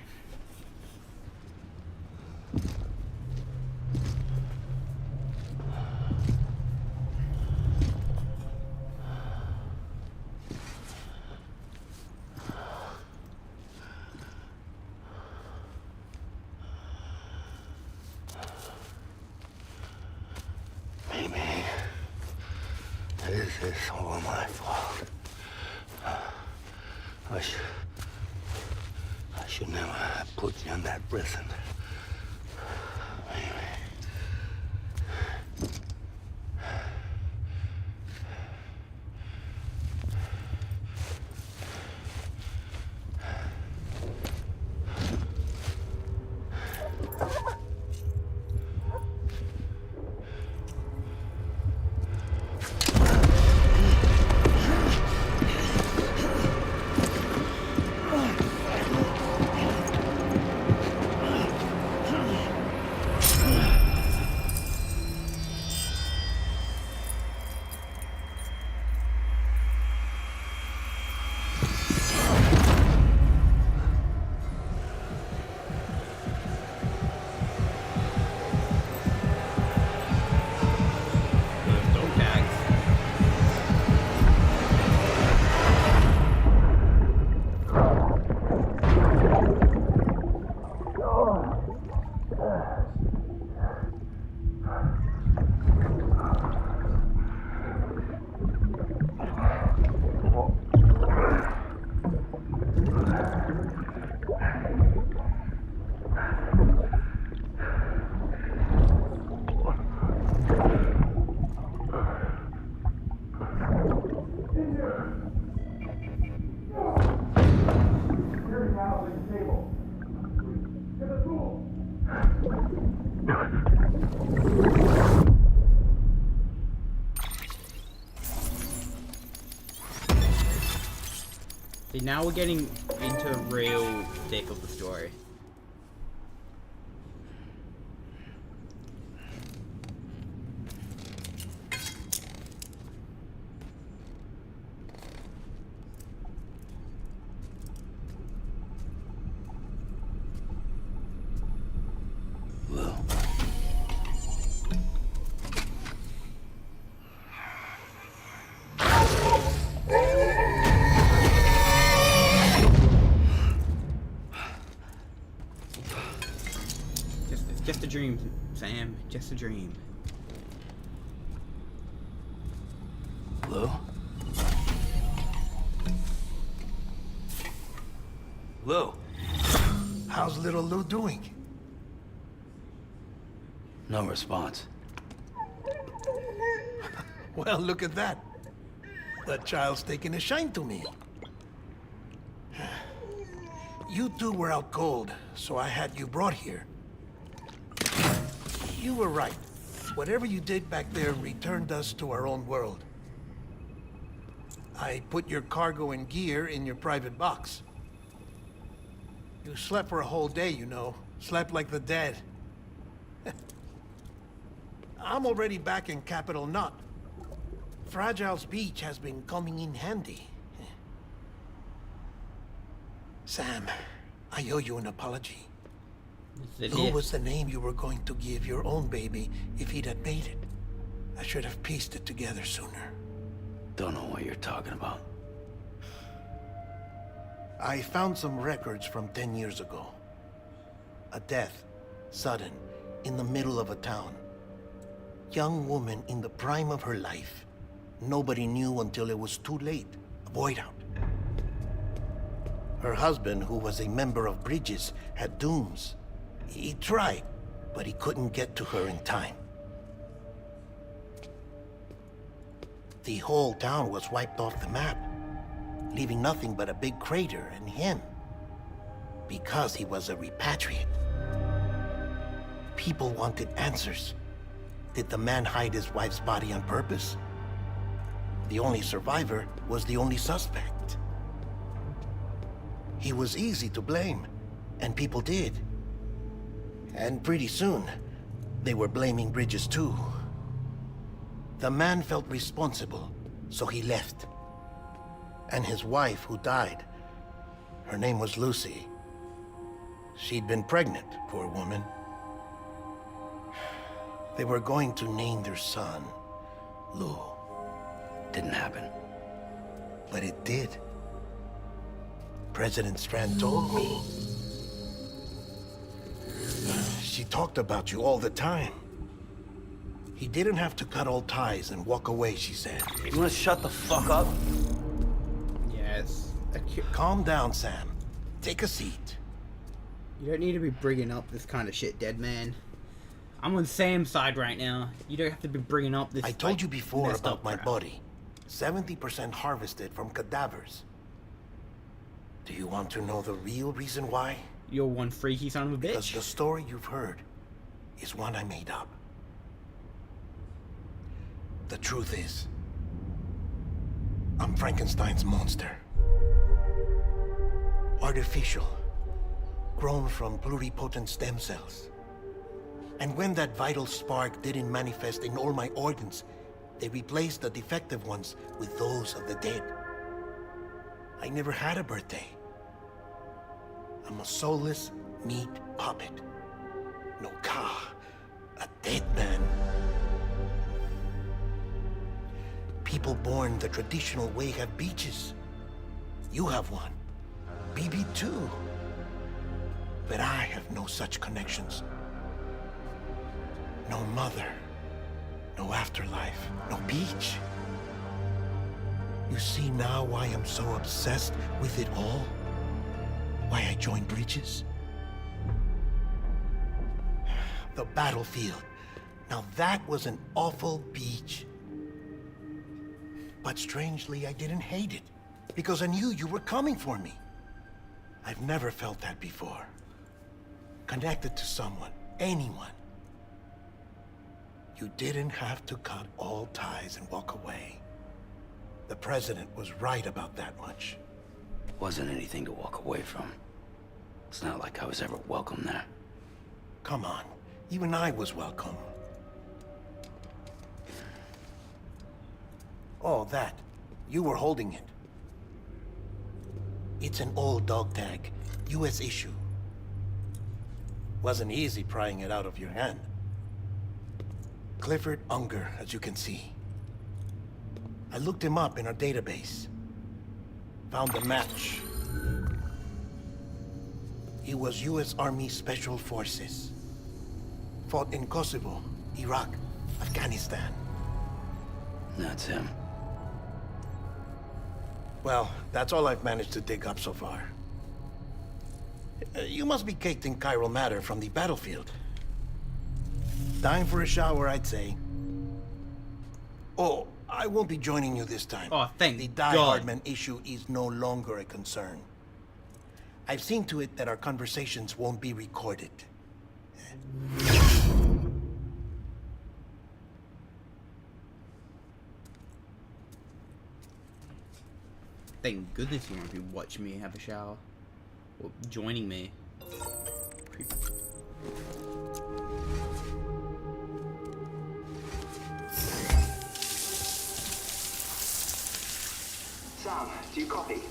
This is all my fault. I should never have put you in that prison. See, now we're getting into a real thick of the story. Just a dream, Sam. Just a dream. Lou? Lou? How's little Lou doing? No response. Well, look at that. That child's taking a shine to me. You two were out cold, so I had you brought here. You were right. Whatever you did back there returned us to our own world. I put your cargo and gear in your private box. You slept for a whole day, you know. Slept like the dead. I'm already back in Capital Knot. Fragile's beach has been coming in handy. Sam, I owe you an apology. Lou was the name you were going to give your own baby if he'd had made it. I should have pieced it together sooner. Don't know what you're talking about. I found some records from 10 years ago. A death, sudden, in the middle of a town. Young woman in the prime of her life. Nobody knew until it was too late. A void out. Her husband, who was a member of Bridges, had dooms. He tried, but he couldn't get to her in time. The whole town was wiped off the map, leaving nothing but a big crater and him. Because he was a repatriate. People wanted answers. Did the man hide his wife's body on purpose? The only survivor was the only suspect. He was easy to blame, and people did. And pretty soon, they were blaming Bridges too. The man felt responsible, so he left. And his wife, who died, her name was Lucy. She'd been pregnant, poor woman. They were going to name their son Lou. Didn't happen. But it did. President Strand told me. She talked about you all the time. He didn't have to cut all ties and walk away, she said. You wanna shut the fuck up? Yes. Calm down, Sam. Take a seat. You don't need to be bringing up this kind of shit, dead man. I'm on Sam's side right now. You don't have to be bringing up this. I told you before messed about up my crap. body. 70% harvested from cadavers. Do you want to know the real reason why? You're one freaky son of a Because bitch. the story you've heard is one I made up. The truth is, I'm Frankenstein's monster. Artificial, grown from pluripotent stem cells. And when that vital spark didn't manifest in all my organs, they replaced the defective ones with those of the dead. I never had a birthday. I'm a soulless meat puppet. No car, a dead man. People born the traditional way have beaches. You have one. BB too. But I have no such connections. No mother. No afterlife. No beach. You see now why I'm so obsessed with it all? Why I joined Bridges? The battlefield. Now that was an awful beach. But strangely, I didn't hate it. Because I knew you were coming for me. I've never felt that before. Connected to someone, anyone. You didn't have to cut all ties and walk away. The president was right about that much. Wasn't anything to walk away from. It's not like I was ever welcome there. Come on, even I was welcome. Oh, that. You were holding it. It's an old dog tag, US issue. Wasn't easy prying it out of your hand. Clifford Unger, as you can see. I looked him up in our database. Found a match. He was US Army Special Forces. Fought in Kosovo, Iraq, Afghanistan. That's him. Well, that's all I've managed to dig up so far. You must be caked in chiral matter from the battlefield. Time for a shower, I'd say. Oh, I won't be joining you this time. Oh, thank The God. Die Hardman issue is no longer a concern. I've seen to it that our conversations won't be recorded. Thank goodness you won't be watching me have a shower. Or joining me. Sam, do you copy?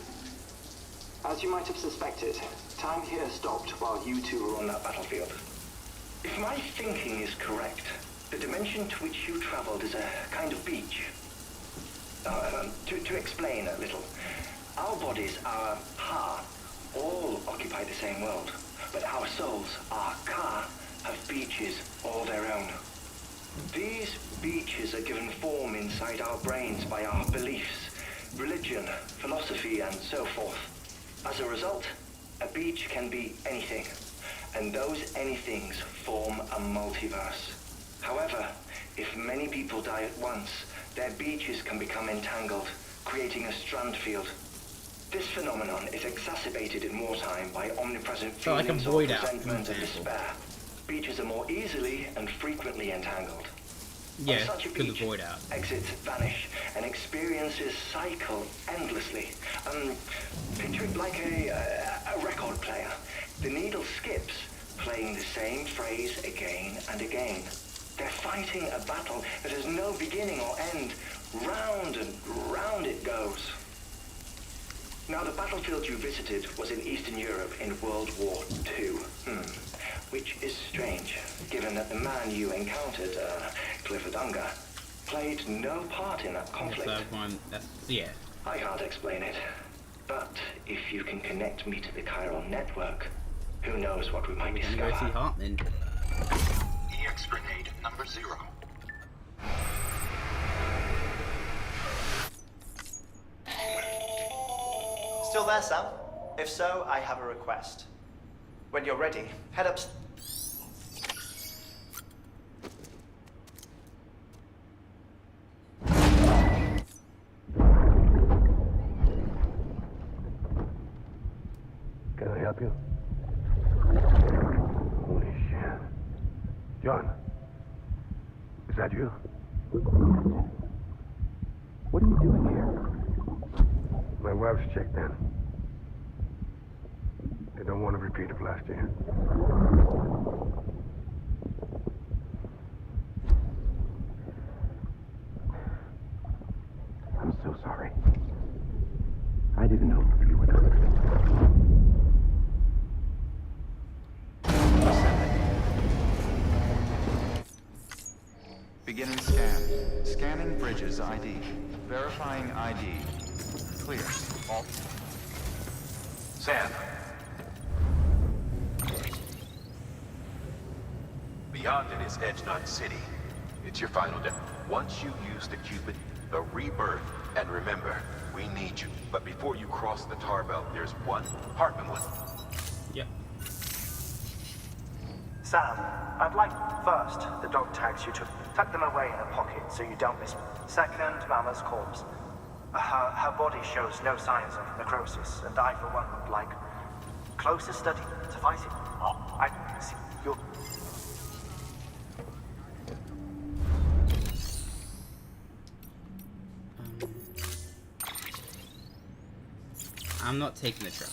As you might have suspected, time here stopped while you two were on that battlefield. If my thinking is correct, the dimension to which you traveled is a kind of beach. To explain a little, our bodies are the same world, but our souls, our Ka, have beaches all their own. These beaches are given form inside our brains by our beliefs, religion, philosophy, and so forth. As a result, a beach can be anything, and those anythings form a multiverse. However, if many people die at once, their beaches can become entangled, creating a strand field. This phenomenon is exacerbated in wartime by omnipresent feelings of resentment and despair. Beaches are more easily and frequently entangled. Yeah, On such a could beach, avoid out. exits vanish, and experiences cycle endlessly. Picture it like a record player. The needle skips, playing the same phrase again and again. They're fighting a battle that has no beginning or end. Round and round it goes. Now, the battlefield you visited was in Eastern Europe in World War II. Which is strange, given that the man you encountered, Clifford Unger, played no part in that conflict. Yeah. I can't explain it. But if you can connect me to the chiral network, who knows what we might discover. Go see Hartman. EX grenade number 0. Still there, Sam? If so, I have a request. When you're ready, head up. Can I help you? Holy shit. John, is that you? What are you doing here? My wife's checked in. They don't want to repeat of last year. I'm so sorry. I didn't know you were done. Beginning scan. Scanning Bridges ID. Verifying ID. Clear. All. Sam. Beyond it is Edge Knot City. It's your final day. Once you use the Cupid, the rebirth, and remember, we need you. But before you cross the tar belt, there's one Hartman with. Yep. Sam, I'd like, first, the dog tags you took. Tuck them away in a pocket so you don't miss. Second, Mama's corpse. Her body shows no signs of necrosis, and I, for one, would like closer study. Suffice it. I see your... I'm not taking the truck.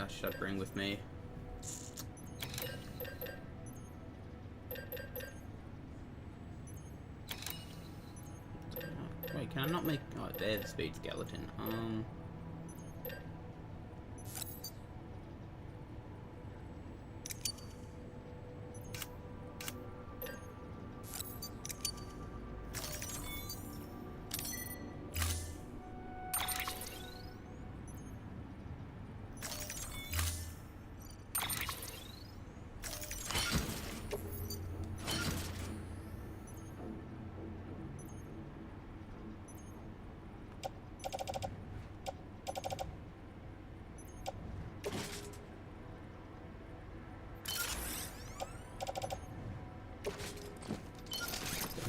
Should I bring with me? Wait, can I not make? Oh, there's the speed skeleton.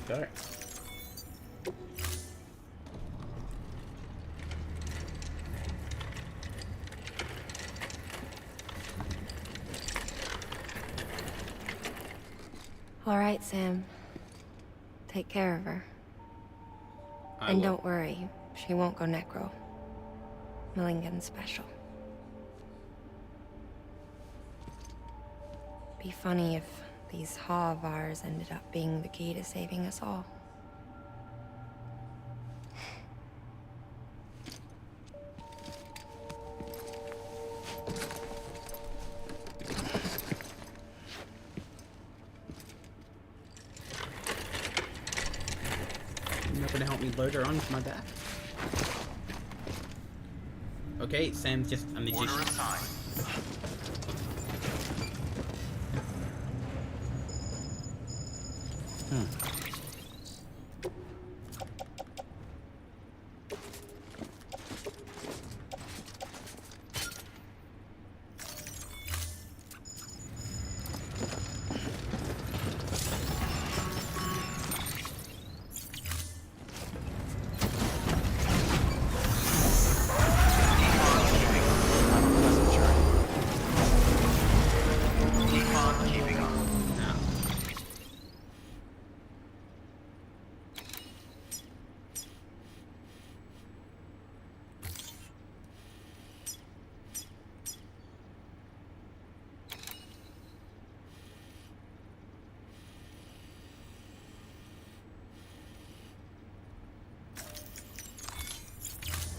Got it. All right, Sam. Take care of her. I And will. don't worry, she won't go necro. Millingen special. Be funny if these Ha of ours ended up being the key to saving us all. You're not gonna help me load her onto my back? Okay, Sam's just a magician. Order assigned.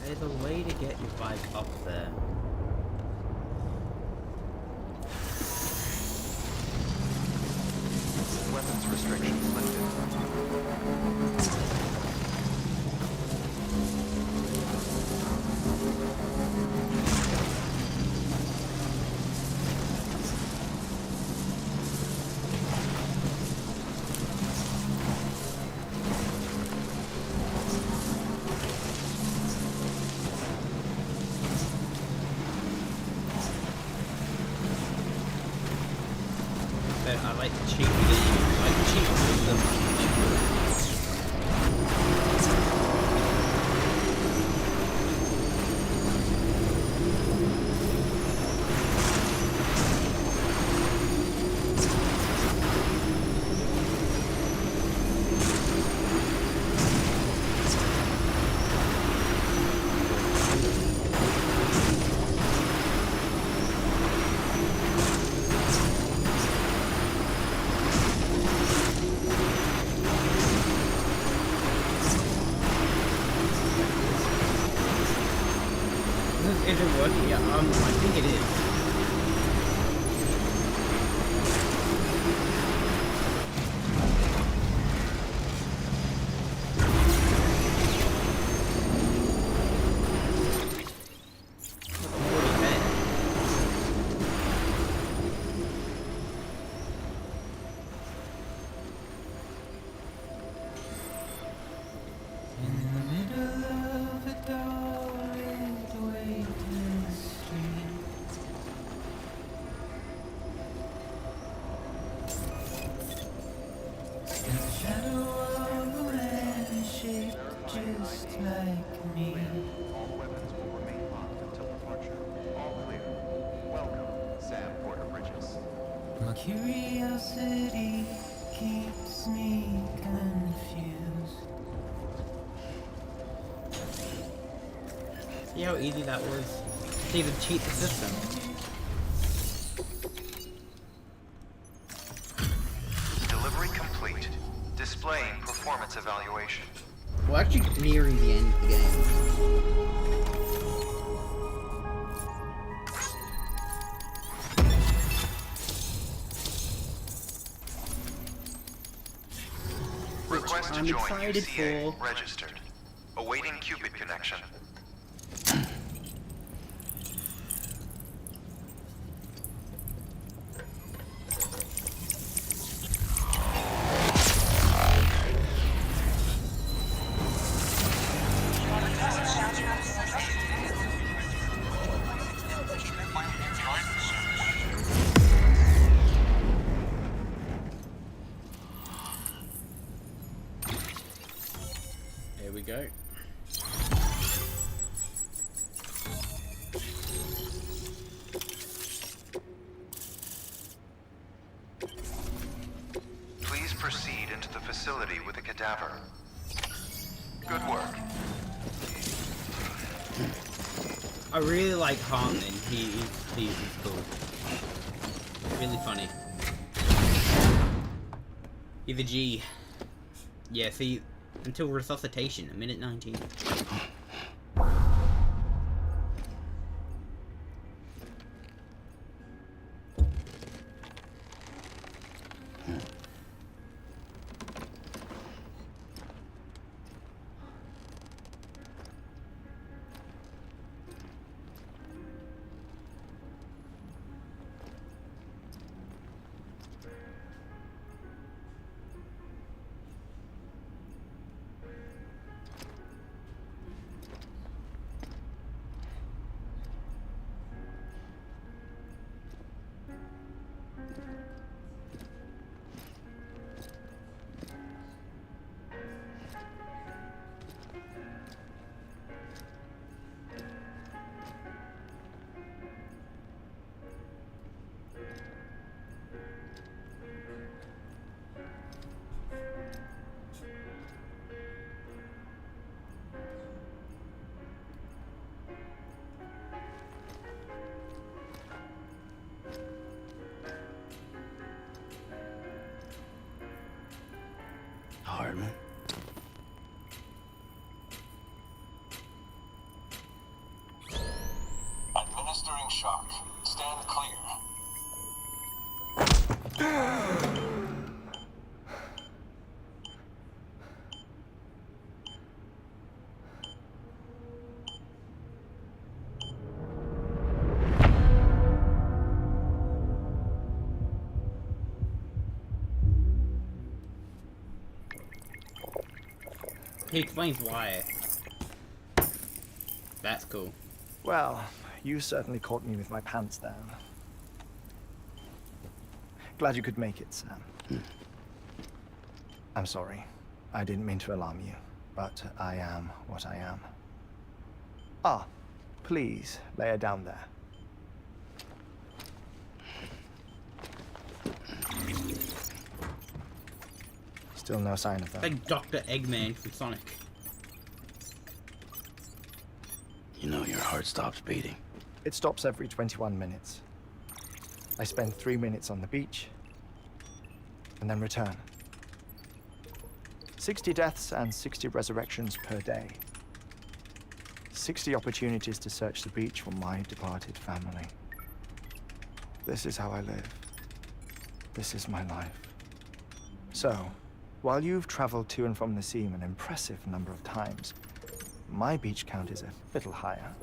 There's a way to get your bike up there. Weapons restrictions lifted. I like to cheat with I can cheat with them. Is it working? Yeah, I think it is. All weapons will remain locked until departure. All clear. Welcome, Sam Porter Bridges. My curiosity keeps me confused. See how easy that was? To even cheat the system. Delivery complete. Displaying performance evaluation. We're actually nearing the end of the game. Request to I'm join excited UCA. for. Registered. Awaiting Cupid connection. Here we go. Please proceed into the facility with a cadaver. Good work. I really like Hartman. He's cool. Really funny. He's a G. Yeah, see, until resuscitation, a minute 19. Hartman. Administering shock. Stand clear. He explains why. That's cool. Well, you certainly caught me with my pants down. Glad you could make it, Sam. I'm sorry. I didn't mean to alarm you, but I am what I am. Ah, please, lay her down there. Still no sign of them. Like Dr. Eggman from Sonic. You know your heart stops beating. It stops every 21 minutes. I spend 3 minutes on the beach, and then return. 60 deaths and 60 resurrections per day. 60 opportunities to search the beach for my departed family. This is how I live. This is my life. So, while you've traveled to and from the scene an impressive number of times, my beach count is a little higher.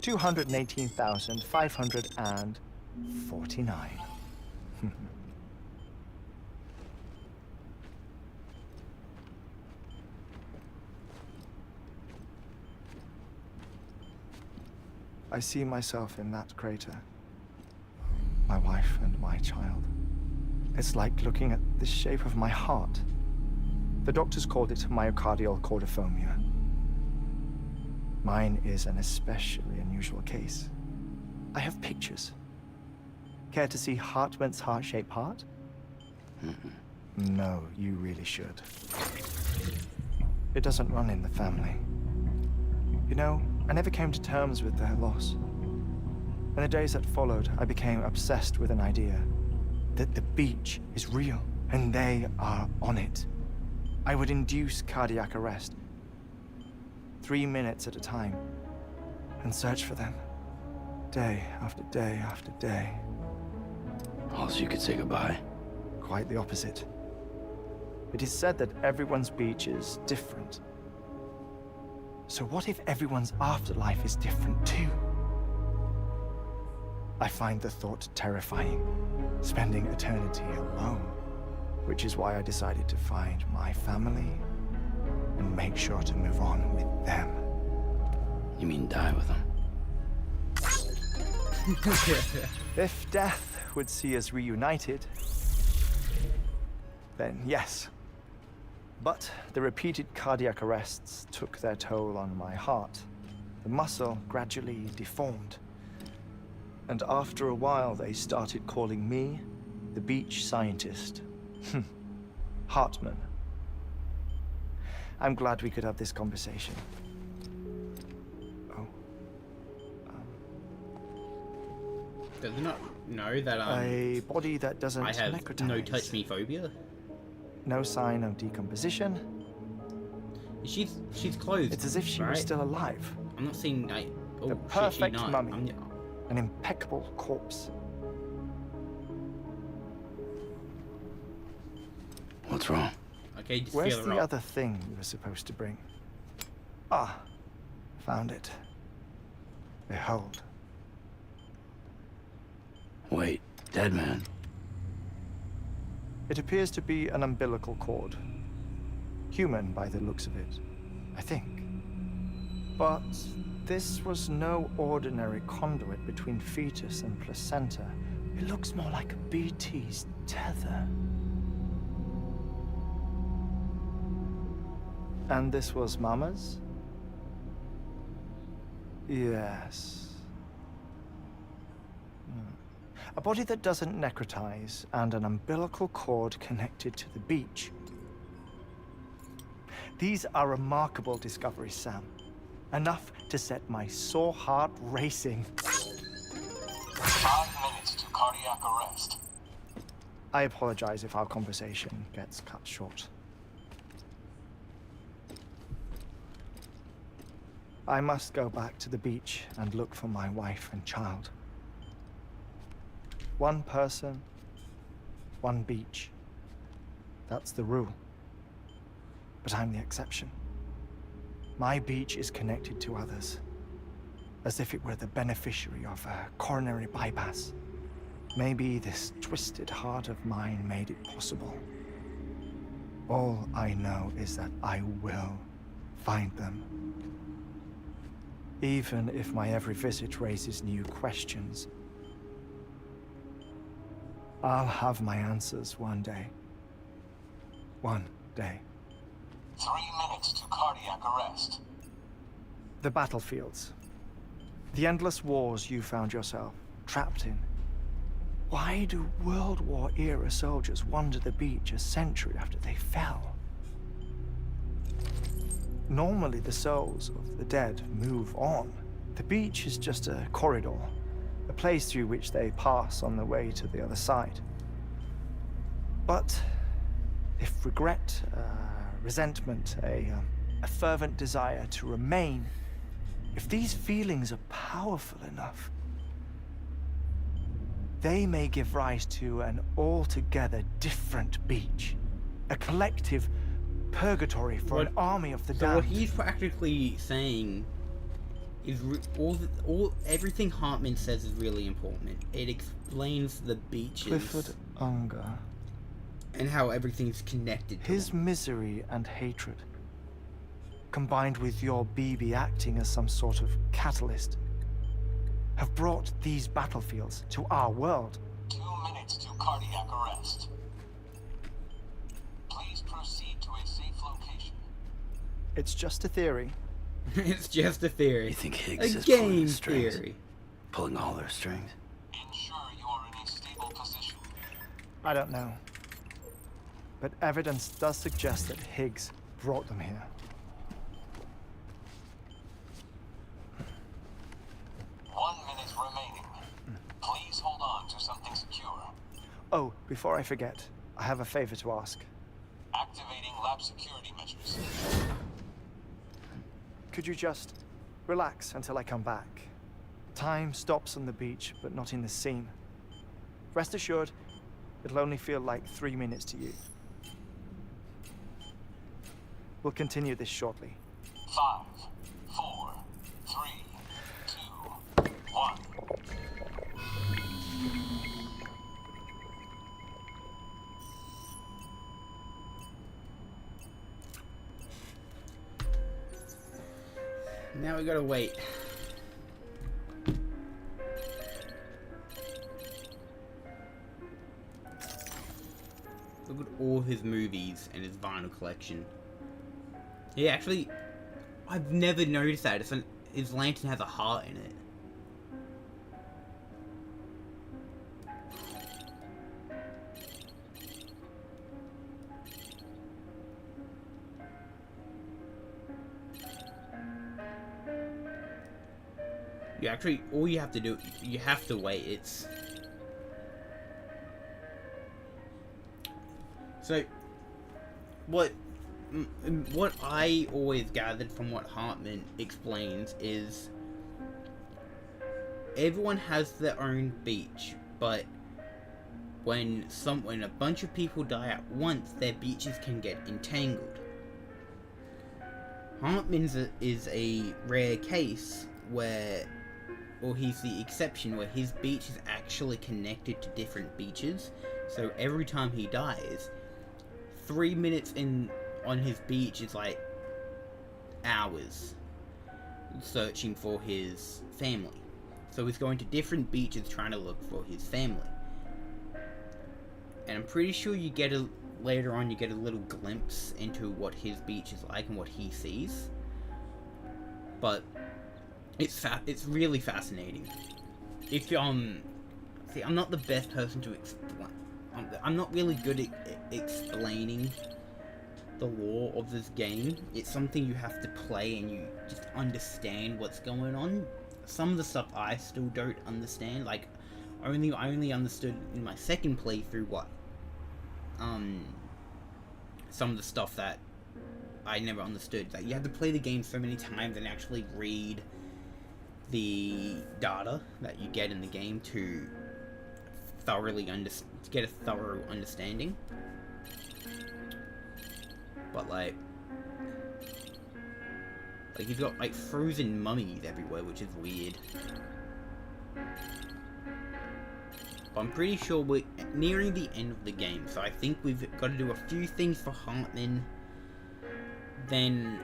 218,549. I see myself in that crater. My wife and my child. It's like looking at the shape of my heart. The doctors called it myocardial cordiformia. Mine is an especially unusual case. I have pictures. Care to see Hartman's heart-shaped heart? No, you really should. It doesn't run in the family. You know, I never came to terms with their loss. In the days that followed, I became obsessed with an idea that the beach is real, and they are on it. I would induce cardiac arrest, 3 minutes at a time, and search for them, day after day after day. Also, you could say goodbye. Quite the opposite. It is said that everyone's beach is different. So what if everyone's afterlife is different too? I find the thought terrifying, spending eternity alone, which is why I decided to find my family and make sure to move on with them. You mean die with them? If death would see us reunited, then yes. But the repeated cardiac arrests took their toll on my heart. The muscle gradually deformed. And after a while, they started calling me the beach scientist. Hartman. I'm glad we could have this conversation. Does it not know that a body that doesn't I have necrotize. no touch me phobia? No sign of decomposition. She's clothed. It's as if she right? was still alive. I'm not seeing like The shit, perfect she not. mummy. An impeccable corpse. What's wrong? Okay, just Where's feel the her up. other thing you were supposed to bring? Ah, found it. Behold. Wait, dead man. It appears to be an umbilical cord. Human by the looks of it, I think. But this was no ordinary conduit between fetus and placenta. It looks more like a BT's tether. And this was Mama's? Yes. A body that doesn't necrotize and an umbilical cord connected to the beach. These are remarkable discoveries, Sam. Enough to set my sore heart racing. 5 minutes to cardiac arrest. I apologize if our conversation gets cut short. I must go back to the beach and look for my wife and child. One person, one beach. That's the rule. But I'm the exception. My beach is connected to others, as if it were the beneficiary of a coronary bypass. Maybe this twisted heart of mine made it possible. All I know is that I will find them. Even if my every visit raises new questions, I'll have my answers one day. One day. 3 minutes to cardiac arrest. The battlefields. The endless wars you found yourself trapped in. Why do World War-era soldiers wander the beach a century after they fell? Normally, the souls of the dead move on. The beach is just a corridor, a place through which they pass on the way to the other side. But if regret, resentment, a fervent desire to remain, if these feelings are powerful enough, they may give rise to an altogether different beach, a collective purgatory for an army of the So damned. what he's practically saying is everything Hartman says is really important. It explains the beaches Clifford Unger. and how everything's connected to His them. misery and hatred, combined with your BB acting as some sort of catalyst, have brought these battlefields to our world. 2 minutes to cardiac arrest. Please proceed to a safe location. It's just a theory. It's just a theory. You think Higgs A is pulling game the strings? theory. Pulling all their strings? Ensure you are in a stable position. I don't know. But evidence does suggest that Higgs brought them here. One minute remaining. Please hold on to something secure. Oh, before I forget, I have a favor to ask. Activating lab security measures. Could you just relax until I come back? Time stops on the beach, but not in the scene. Rest assured, it'll only feel like 3 minutes to you. We'll continue this shortly. 5, 4, 3, 2, 1. Now we gotta wait. Look at all his movies and his vinyl collection. Yeah, actually, I've never noticed that. His lantern has a heart in it. You actually, all you have to do, you have to wait. It's so what I always gathered from what Hartman explains is everyone has their own beach, but when a bunch of people die at once, their beaches can get entangled. Hartman's is a rare case where, or he's the exception, where his beach is actually connected to different beaches. So every time he dies, 3 minutes on his beach is like hours searching for his family. So he's going to different beaches trying to look for his family. And I'm pretty sure you get later on you get a little glimpse into what his beach is like and what he sees. But it's really fascinating. If see, I'm not the best person to explain. I'm not really good at explaining the lore of this game. It's something you have to play and you just understand what's going on. Some of the stuff I still don't understand. Like, I only understood in my second playthrough what some of the stuff that I never understood. Like, you have to play the game so many times and actually read the data that you get in the game to get a thorough understanding. But like you've got like frozen mummies everywhere, which is weird. But I'm pretty sure we're nearing the end of the game, so I think we've got to do a few things for Hartman. Then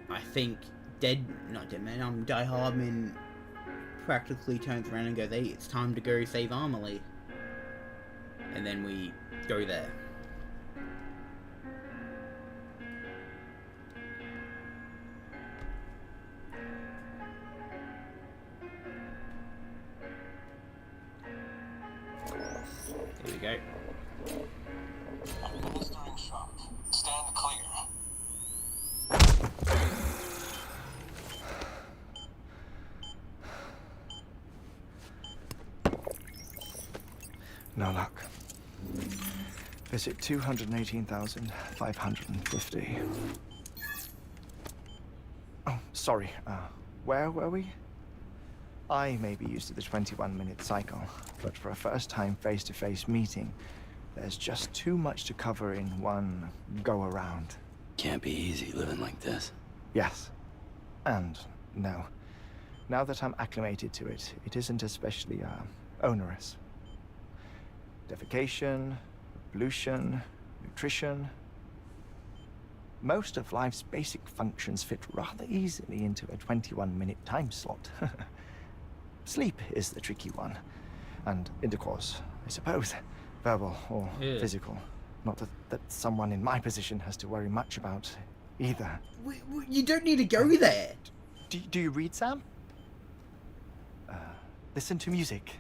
I think Die Hardman practically turns around and goes, "Hey, it's time to go save Amelie." And then we go there. Here we go. Administering shock. Stand clear. No luck. Visit 218,550. Oh, sorry. Where were we? I may be used to the 21-minute cycle, but for a first-time face-to-face meeting, there's just too much to cover in one go-around. Can't be easy living like this. Yes. And no. Now that I'm acclimated to it, it isn't especially, onerous. Defecation, pollution, nutrition. Most of life's basic functions fit rather easily into a 21-minute time slot. Sleep is the tricky one. And intercourse, I suppose. Verbal or physical. Not that someone in my position has to worry much about either. You don't need to go there. Do you read, Sam? Listen to music.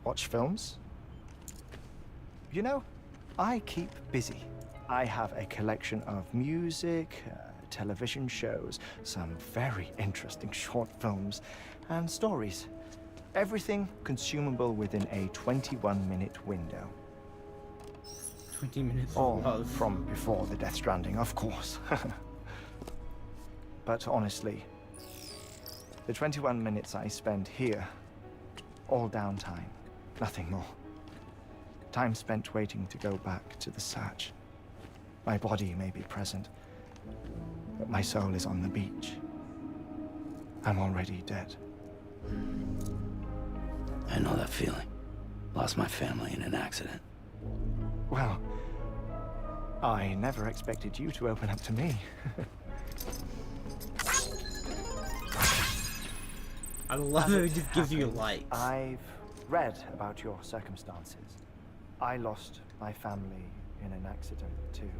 Watch films? You know, I keep busy. I have a collection of music, television shows, some very interesting short films, and stories. Everything consumable within a 21-minute window. 20 minutes All from before the Death Stranding, of course. But honestly, the 21 minutes I spend here, all downtime, nothing more. Time spent waiting to go back to the search. My body may be present, but my soul is on the beach. I'm already dead. I know that feeling. Lost my family in an accident. Well, I never expected you to open up to me. I love it. It just gives you light. I've read about your circumstances. I lost my family in an accident too.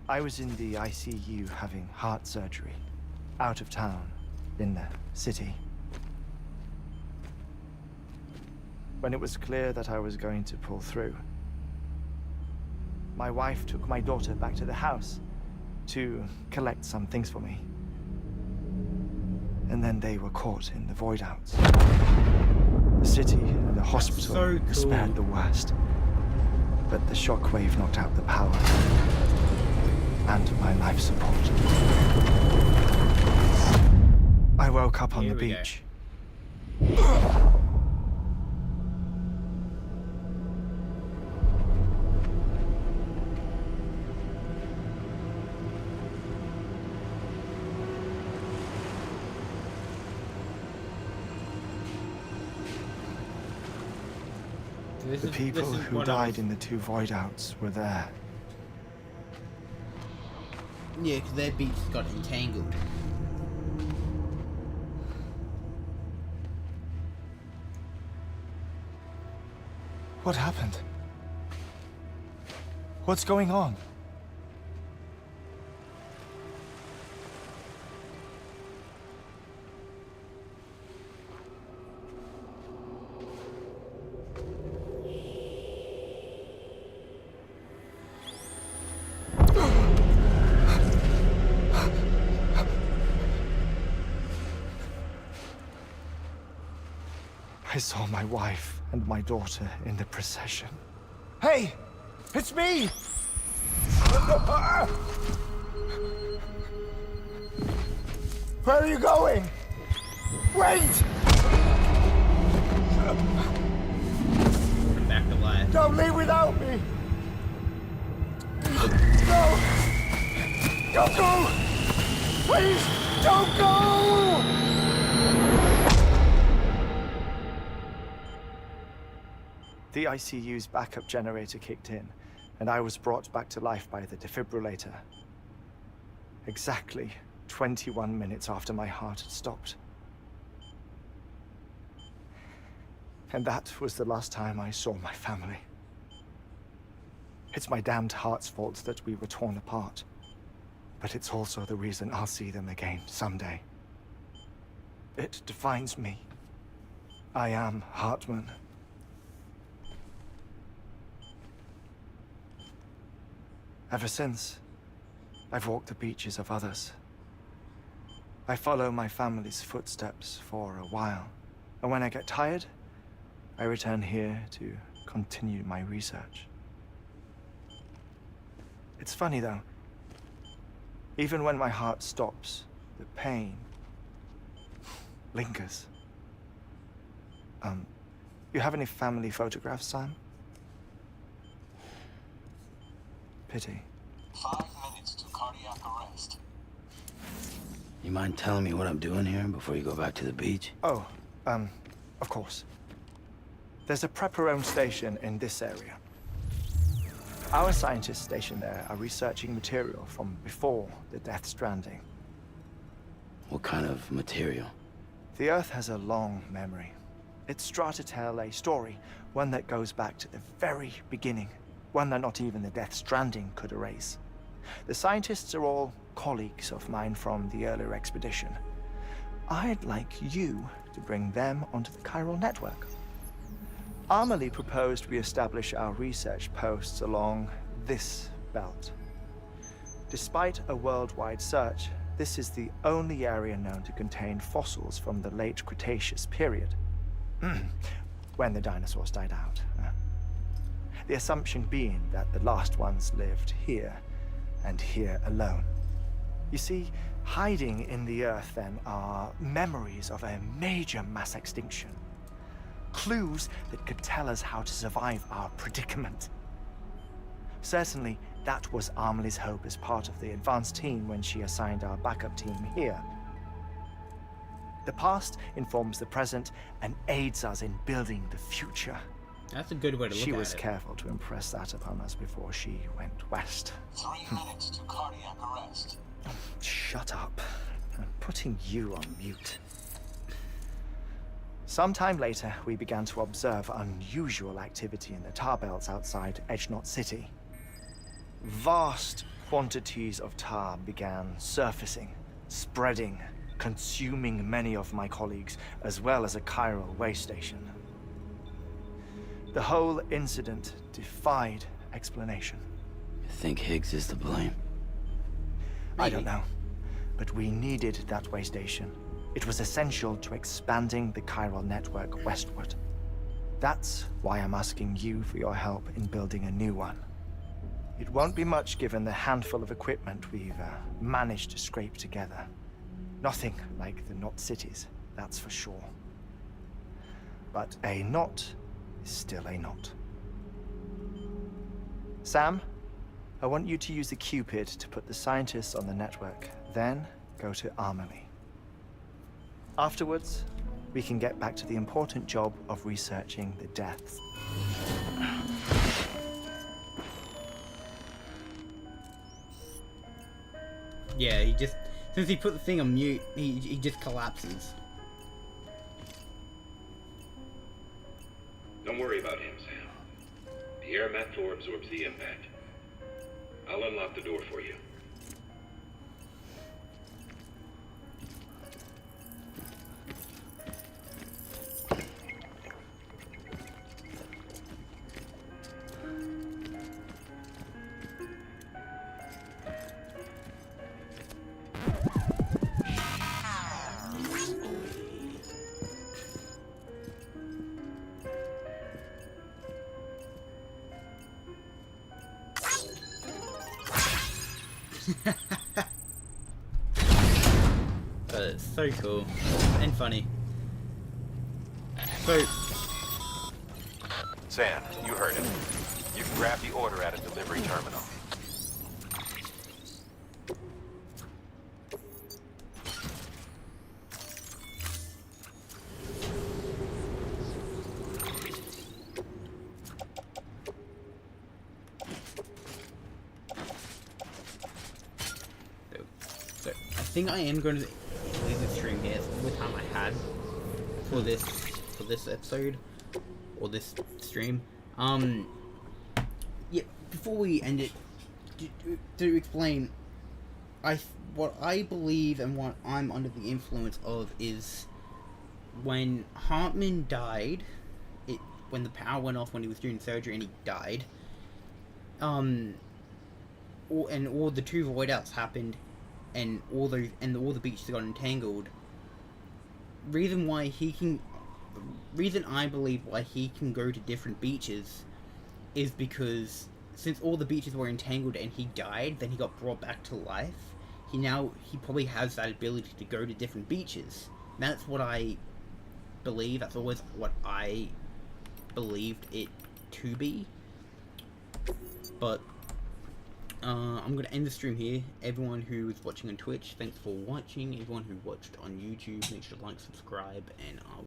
I was in the ICU having heart surgery, out of town, in the city. When it was clear that I was going to pull through, my wife took my daughter back to the house to collect some things for me. And then they were caught in the void outs. The city and the hospital so cool. spared the worst. But the shockwave knocked out the power and my life support. I woke up on the beach. The people who died in the 2 void outs were there. Yeah, because their beach got entangled. What happened? What's going on? I saw my wife and my daughter in the procession. Hey! It's me! Where are you going? Wait! Come back to life. Don't leave without me! No! Don't go! Please, don't go! The ICU's backup generator kicked in, and I was brought back to life by the defibrillator. Exactly 21 minutes after my heart had stopped. And that was the last time I saw my family. It's my damned heart's fault that we were torn apart. But it's also the reason I'll see them again someday. It defines me. I am Hartman. Ever since, I've walked the beaches of others. I follow my family's footsteps for a while, and when I get tired, I return here to continue my research. It's funny though, even when my heart stops, the pain lingers. You have any family photographs, Sam? Pity. 5 minutes to cardiac arrest. You mind telling me what I'm doing here before you go back to the beach? Oh, of course. There's a Prepperone station in this area. Our scientists stationed there are researching material from before the Death Stranding. What kind of material? The Earth has a long memory. It's trying to tell a story, one that goes back to the very beginning, one that not even the Death Stranding could erase. The scientists are all colleagues of mine from the earlier expedition. I'd like you to bring them onto the chiral network. Amelie proposed we establish our research posts along this belt. Despite a worldwide search, this is the only area known to contain fossils from the late Cretaceous period, when the dinosaurs died out. The assumption being that the last ones lived here, and here alone. You see, hiding in the Earth then are memories of a major mass extinction. Clues that could tell us how to survive our predicament. Certainly, that was Amelie's hope as part of the advanced team when she assigned our backup team here. The past informs the present and aids us in building the future. That's a good way to look at it. She was careful to impress that upon us before she went west. 3 minutes to cardiac arrest. Shut up. I'm putting you on mute. Sometime later, we began to observe unusual activity in the tar belts outside Edgenot City. Vast quantities of tar began surfacing, spreading, consuming many of my colleagues, as well as a chiral way station. The whole incident defied explanation. You think Higgs is to blame? I don't know. But we needed that way station. It was essential to expanding the chiral network westward. That's why I'm asking you for your help in building a new one. It won't be much given the handful of equipment we've managed to scrape together. Nothing like the Knot cities, that's for sure. But a knot is still a knot. Sam, I want you to use the Cupid to put the scientists on the network, then go to Armory. Afterwards, we can get back to the important job of researching the deaths. Yeah, he just... Since he put the thing on mute, he just collapses. Don't worry about him, Sam. The air mat floor absorbs the impact. I'll unlock the door for you. But it's so cool and funny. So, Sam, you heard him. You can grab the order at a delivery terminal. so I think I am going to leave the stream here. It's all the time I had for this episode or this stream. Yeah. Before we end it, to explain, what I believe and what I'm under the influence of is when Hartman died. When the power went off when he was doing surgery and he died. All the two void outs happened, and all the beaches got entangled. Reason I believe why he can go to different beaches is because since all the beaches were entangled and he died, then he got brought back to life. He probably has that ability to go to different beaches. That's what I believe. That's always what I believed it to be. But I'm going to end the stream here. Everyone who is watching on Twitch, thanks for watching. Everyone who watched on YouTube, make sure to like, subscribe, and I'll